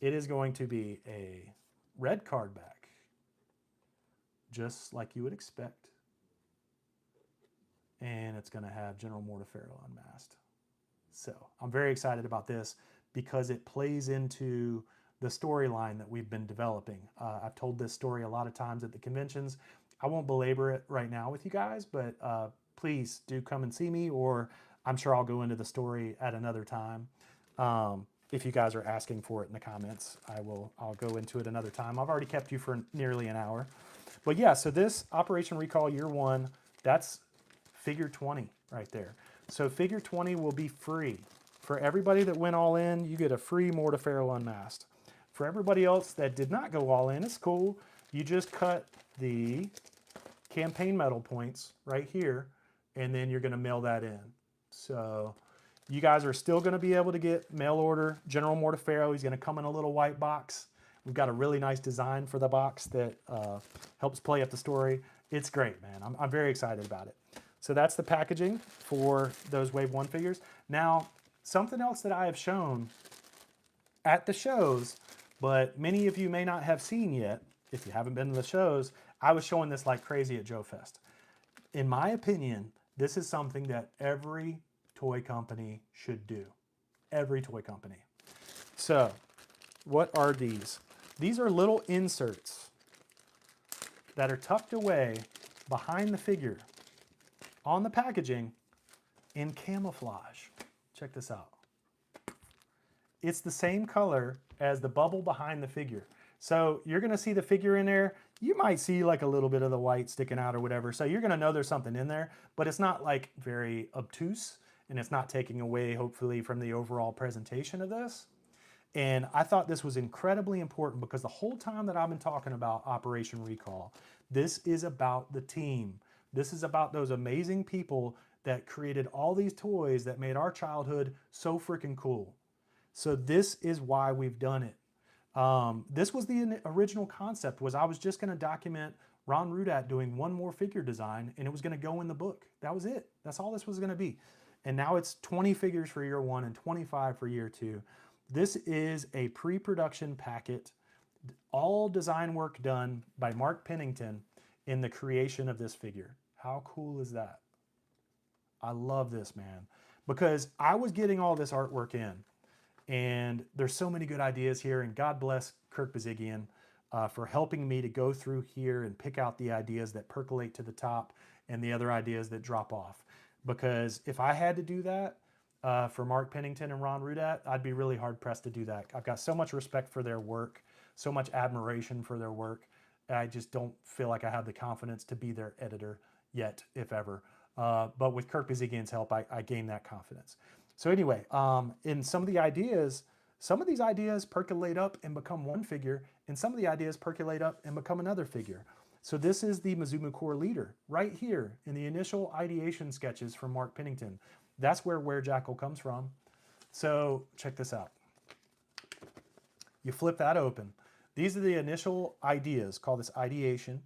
It is going to be a red card back, just like you would expect. And it's going to have General Mortafaro unmasked. So I'm very excited about this because it plays into the storyline that we've been developing. I've told this story a lot of times at the conventions. I won't belabor it right now with you guys, but please do come and see me, or I'm sure I'll go into the story at another time. If you guys are asking for it in the comments, I'll go into it another time. I've already kept you for nearly an hour. But yeah, so this Operation Recall Year 1, that's figure 20 right there. So figure 20 will be free. For everybody that went all in, you get a free Mortafaro Unmasked. For everybody else that did not go all in, it's cool. You just cut the campaign medal points right here, and then you're gonna mail that in. So you guys are still gonna be able to get mail order General Mortafaro. He's gonna come in a little white box. We've got a really nice design for the box that helps play up the story. It's great, man. I'm very excited about it. So that's the packaging for those Wave 1 figures. Now, something else that I have shown at the shows, but many of you may not have seen yet, if you haven't been to the shows, I was showing this like crazy at Joe Fest. In my opinion, this is something that every toy company should do. Every toy company. So, what are these? These are little inserts that are tucked away behind the figure on the packaging in camouflage. Check this out. It's the same color as the bubble behind the figure. So you're gonna see the figure in there. You might see like a little bit of the white sticking out or whatever. So you're gonna know there's something in there, but it's not like very obtuse, and it's not taking away, hopefully, from the overall presentation of this. And I thought this was incredibly important because the whole time that I've been talking about Operation Recall, this is about the team. This is about those amazing people that created all these toys that made our childhood so freaking cool. So this is why we've done it. This was the original concept, was I was just gonna document Ron Rudat doing one more figure design, and it was gonna go in the book. That was it. That's all this was gonna be. And now it's 20 figures for year 1 and 25 for year 2. This is a pre-production packet, all design work done by Mark Pennington in the creation of this figure. How cool is that? I love this, man, because I was getting all this artwork in, and there's so many good ideas here, and God bless Kirk Bazigian for helping me to go through here and pick out the ideas that percolate to the top and the other ideas that drop off. Because if I had to do that for Mark Pennington and Ron Rudat, I'd be really hard pressed to do that. I've got so much respect for their work, so much admiration for their work. I just don't feel like I have the confidence to be their editor yet, if ever. But with Kirk Bazigian's help, I gained that confidence. So anyway, in some of these ideas percolate up and become one figure, and some of the ideas percolate up and become another figure. So this is the Mizumu Core leader right here in the initial ideation sketches from Mark Pennington. That's where Jackal comes from. So check this out. You flip that open. These are the initial ideas, call this ideation.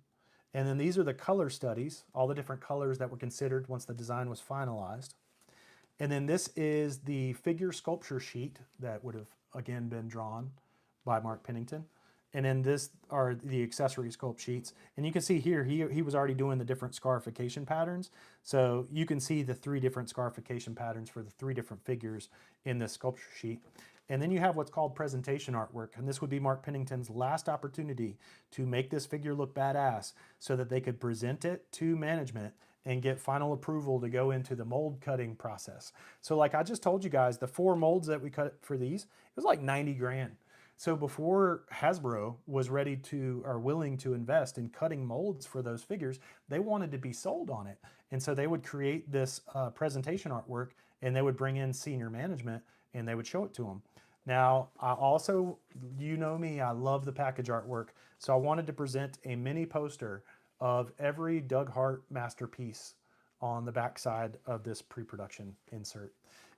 And then these are the color studies, all the different colors that were considered once the design was finalized. And then this is the figure sculpture sheet that would have, again, been drawn by Mark Pennington. And then this are the accessory sculpt sheets. And you can see here, he was already doing the different scarification patterns. So you can see the 3 different scarification patterns for the 3 different figures in this sculpture sheet. And then you have what's called presentation artwork. And this would be Mark Pennington's last opportunity to make this figure look badass so that they could present it to management and get final approval to go into the mold cutting process. So like I just told you guys, the 4 molds that we cut for these, it was like 90 grand. So before Hasbro was ready to, or willing to invest in cutting molds for those figures, they wanted to be sold on it. And so they would create this presentation artwork, and they would bring in senior management and they would show it to them. Now, I also, you know me, I love the package artwork. So I wanted to present a mini poster of every Doug Hart masterpiece on the backside of this pre-production insert.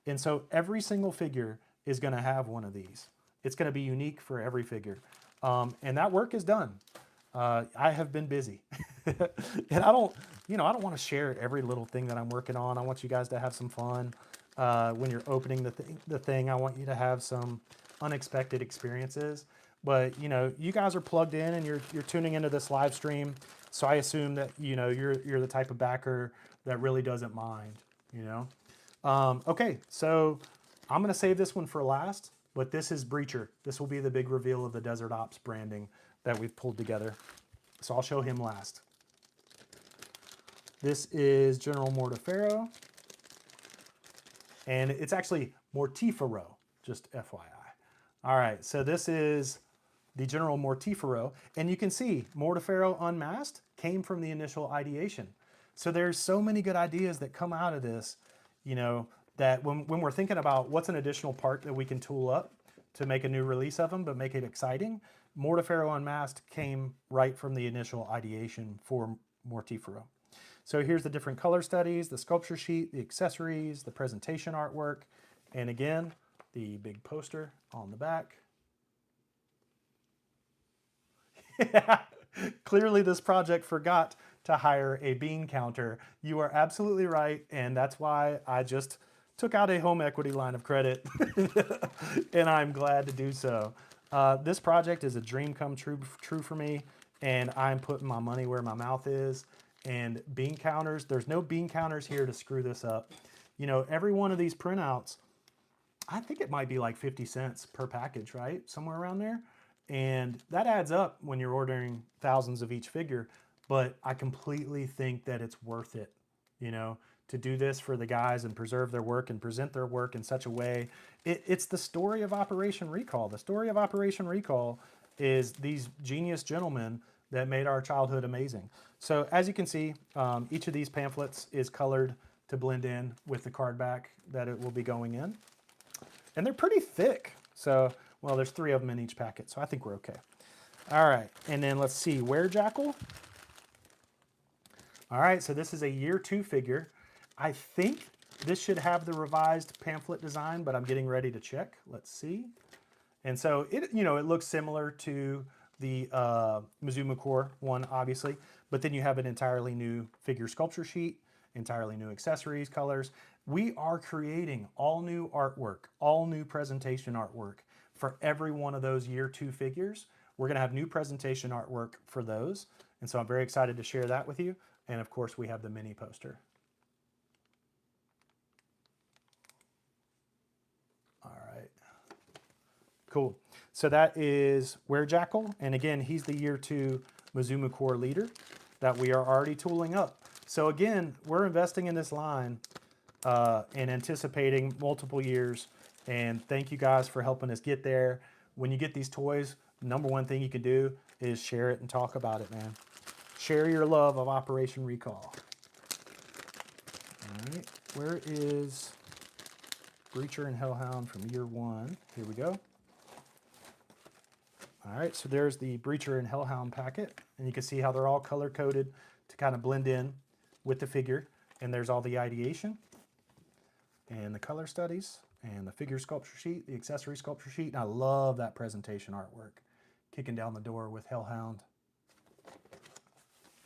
And so every single figure is gonna have one of these. It's gonna be unique for every figure. And that work is done. I have been busy. And I don't wanna share every little thing that I'm working on. I want you guys to have some fun. When you're opening the thing, I want you to have some unexpected experiences. But you guys are plugged in and you're tuning into this live stream, so I assume that you're the type of backer that really doesn't mind. Okay, so I'm going to save this one for last, but this is Breacher. This will be the big reveal of the Desert Ops branding that we've pulled together. So I'll show him last. This is General Mortefero, and it's actually Mortifero, just FYI. All right, so this is the General Mortifero, and you can see Mortefero Unmasked came from the initial ideation. So there's so many good ideas that come out of this, you know, that when we're thinking about what's an additional part that we can tool up to make a new release of them, but make it exciting, Mortefero Unmasked came right from the initial ideation for Mortifero. So here's the different color studies, the sculpture sheet, the accessories, the presentation artwork, and again, the big poster on the back. Clearly this project forgot to hire a bean counter. You are absolutely right, and that's why I just took out a home equity line of credit, and I'm glad to do so. This project is a dream come true for me, and I'm putting my money where my mouth is. And bean counters, there's no bean counters here to screw this up. You know, every one of these printouts, I think it might be like 50 cents per package, right? Somewhere around there. And that adds up when you're ordering thousands of each figure. But I completely think that it's worth it, you know, to do this for the guys and preserve their work and present their work in such a way. It's the story of Operation Recall. The story of Operation Recall is these genius gentlemen that made our childhood amazing. So as you can see, each of these pamphlets is colored to blend in with the card back that it will be going in. And they're pretty thick. So, well, there's 3 of them in each packet, so I think we're okay. All right, and then let's see, Werejackal. All right, so this is a year 2 figure. I think this should have the revised pamphlet design, but I'm getting ready to check. Let's see. And so it, you know, it looks similar to the Mizumakor one, obviously, but then you have an entirely new figure sculpture sheet, entirely new accessories, colors. We are creating all new artwork, all new presentation artwork for every one of those year 2 figures. We're gonna have new presentation artwork for those. And so I'm very excited to share that with you. And of course we have the mini poster. All right, cool. So that is Werejackal. And again, he's the year 2 Mizumakor leader that we are already tooling up. So again, we're investing in this line and anticipating multiple years. And thank you guys for helping us get there. When you get these toys, number one thing you can do is share it and talk about it, man. Share your love of Operation Recall. All right, where is Breacher and Hellhound from year 1? Here we go. All right, so there's the Breacher and Hellhound packet, and you can see how they're all color-coded to kind of blend in with the figure. And there's all the ideation and the color studies and the figure sculpture sheet, the accessory sculpture sheet. And I love that presentation artwork. Kicking down the door with Hellhound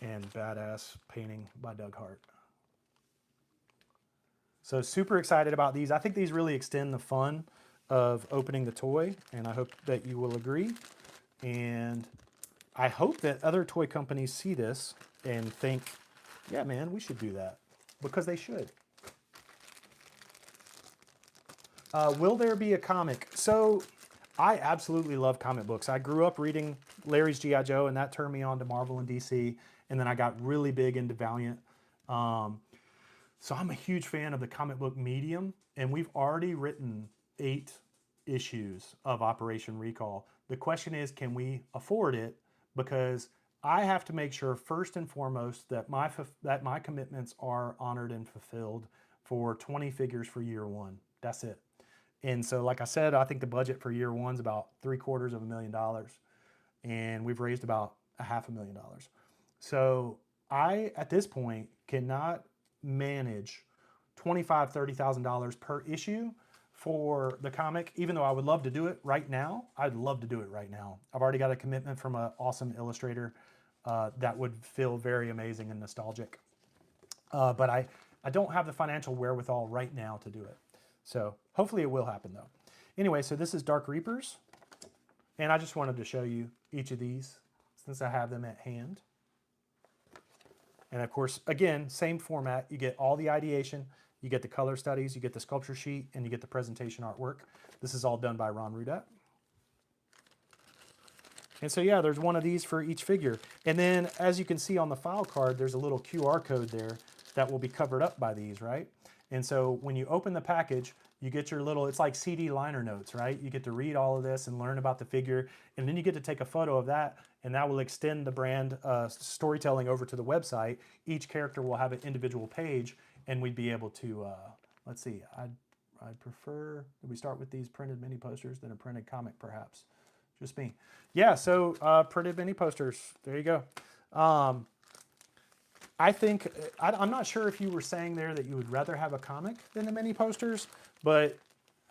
and badass painting by Doug Hart. So super excited about these. I think these really extend the fun of opening the toy, and I hope that you will agree. And I hope that other toy companies see this and think, yeah, man, we should do that, because they should. Will there be a comic? So I absolutely love comic books. I grew up reading Larry's G.I. Joe, and that turned me on to Marvel and DC. And then I got really big into Valiant. So I'm a huge fan of the comic book medium, and we've already written 8 issues of Operation Recall. The question is, can we afford it? Because I have to make sure first and foremost that my commitments are honored and fulfilled for 20 figures for year 1. That's it. And so, like I said, I think the budget for year 1's about $750,000, and we've raised about $500,000. So I, at this point, cannot manage $25,000, $30,000 per issue for the comic, even though I would love to do it right now. I'd love to do it right now. I've already got a commitment from an awesome illustrator that would feel very amazing and nostalgic. But I don't have the financial wherewithal right now to do it. So hopefully it will happen though. Anyway, so this is Dark Reapers. And I just wanted to show you each of these since I have them at hand. And of course, again, same format. You get all the ideation you get the color studies, you get the sculpture sheet, and you get the presentation artwork. This is all done by Ron Rudat. And so yeah, there's one of these for each figure. And then as you can see on the file card, there's a little QR code there that will be covered up by these, right? And so when you open the package, you get your little, it's like CD liner notes, right? You get to read all of this and learn about the figure, and then you get to take a photo of that, and that will extend the brand storytelling over to the website. Each character will have an individual page, and we'd be able to, let's see, I'd prefer that we start with these printed mini posters than a printed comic, perhaps. Just me. Yeah, so printed mini posters, there you go. I think, I'm not sure if you were saying there that you would rather have a comic than the mini posters, but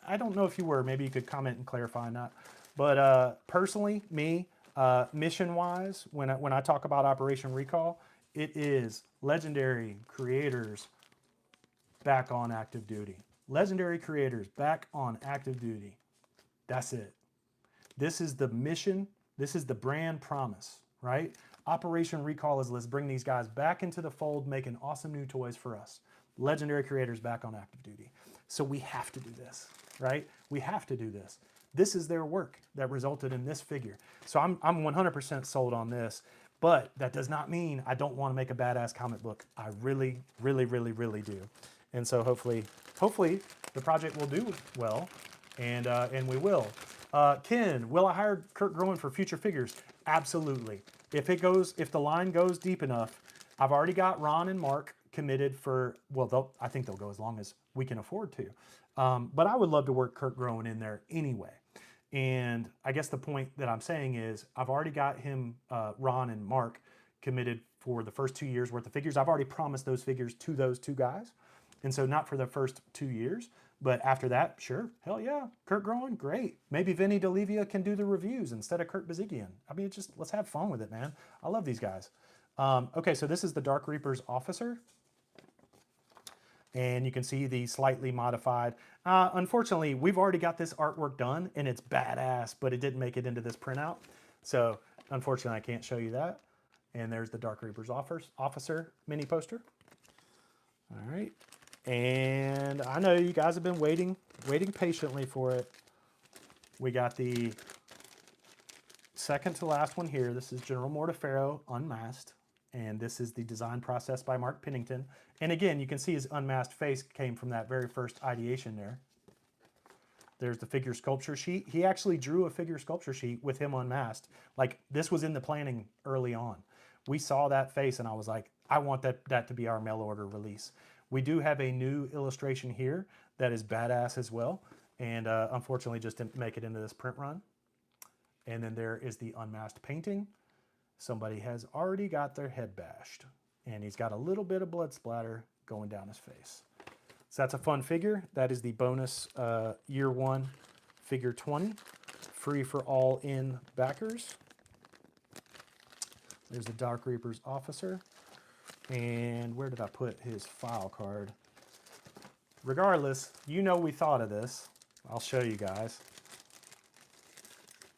I don't know if you were. Maybe you could comment and clarify on that. But personally, me, mission-wise, when I talk about Operation Recall, it is legendary creators back on active duty. Legendary creators back on active duty. That's it. This is the mission. This is the brand promise, right? Operation Recall is let's bring these guys back into the fold, making awesome new toys for us. Legendary creators back on active duty. So we have to do this, right? We have to do this. This is their work that resulted in this figure. So I'm 100% sold on this, but that does not mean I don't want to make a badass comic book. I really, really, really, really do. And so hopefully the project will do well, and we will. Ken, will I hire Kurt Groen for future figures? Absolutely. If the line goes deep enough, I've already got Ron and Mark committed for, well, I think they'll go as long as we can afford to. But I would love to work Kurt Groen in there anyway. And I guess the point that I'm saying is I've already got him, Ron and Mark, committed for the first 2 years worth of figures. I've already promised those figures to those two guys. And so not for the first 2 years, but after that, sure, hell yeah, Kurt Groen, great. Maybe Vinny D'Olivia can do the reviews instead of Kurt Bazigian. I mean, let's have fun with it, man. I love these guys. Okay, so this is the Dark Reaper's officer. And you can see the slightly modified. Unfortunately, we've already got this artwork done, and it's badass, but it didn't make it into this printout. So unfortunately, I can't show you that. And there's the Dark Reaper's officer mini poster. All right. And I know you guys have been waiting patiently for it. We got the second to last one here. This is General Mortefero unmasked. And this is the design process by Mark Pennington. And again, you can see his unmasked face came from that very first ideation there. There's the figure sculpture sheet. He actually drew a figure sculpture sheet with him unmasked. Like, this was in the planning early on. We saw that face and I was like, I want that to be our mail order release. We do have a new illustration here that is badass as well. And unfortunately just didn't make it into this print run. And then there is the unmasked painting. Somebody has already got their head bashed. And he's got a little bit of blood splatter going down his face. So that's a fun figure. That is the bonus year one figure 20. Free for all in backers. There's the Dark Reaper's officer. And where did I put his file card? Regardless, you know we thought of this. I'll show you guys.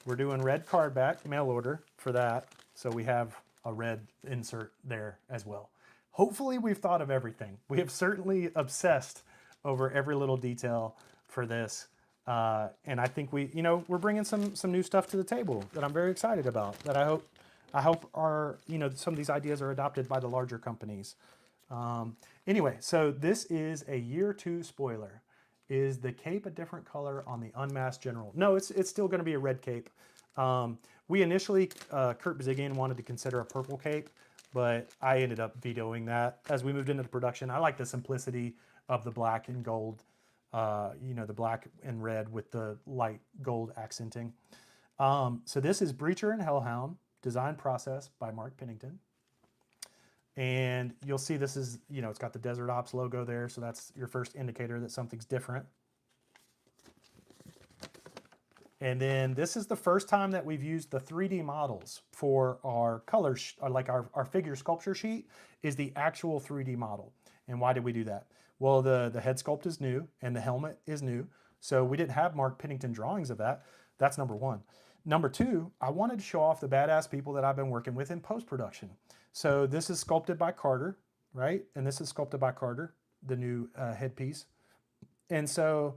We're doing red card back mail order for that. So we have a red insert there as well. Hopefully we've thought of everything. We have certainly obsessed over every little detail for this. And I think we're bringing some new stuff to the table that I'm very excited about, that I hope are, some of these ideas are adopted by the larger companies. Anyway, so this is a year 2 spoiler. Is the cape a different color on the unmasked general? No, it's still going to be a red cape. We initially, Kurt Bazigian wanted to consider a purple cape, but I ended up vetoing that. As we moved into the production, I like the simplicity of the black and gold, the black and red with the light gold accenting. So this is Breacher and Hellhound, design process by Mark Pennington. And you'll see this is, it's got the Desert Ops logo there, so that's your first indicator that something's different. And then this is the first time that we've used the 3D models for our colors, like our figure sculpture sheet is the actual 3D model. And why did we do that? Well, the head sculpt is new and the helmet is new. So we didn't have Mark Pennington drawings of that. That's number one. Number two, I wanted to show off the badass people that I've been working with in post-production. So this is sculpted by Carter, right? And this is sculpted by Carter. headpiece. And so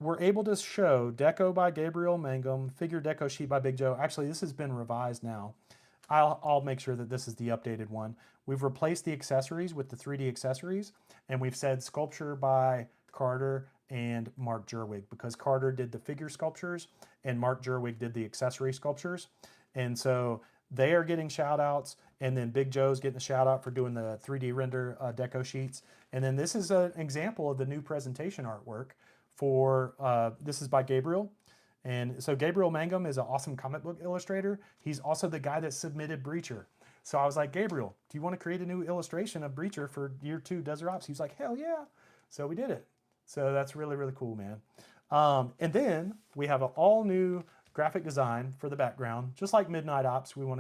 we're able to show deco by Gabriel Mangum, figure deco sheet by Big Joe. Actually, this has been revised now. I'll make sure that this is the updated one. We've replaced the accessories with the 3D accessories, and we've said sculpture by Carter and Mark Jerwig, because Carter did the figure sculptures and Mark Jerwig did the accessory sculptures. And so they are getting shout outs, and then Big Joe's getting a shout out for doing the 3D render deco sheets. And then this is an example of the new presentation artwork for, this is by Gabriel. And so Gabriel Mangum is an awesome comic book illustrator. He's also the guy that submitted Breacher. So I was like, Gabriel, do you want to create a new illustration of Breacher for year 2 Desert Ops? He was like, hell yeah. So we did it. So that's really, really cool, man. And then we have an all new graphic design for the background. Just like Midnight Ops, we wanted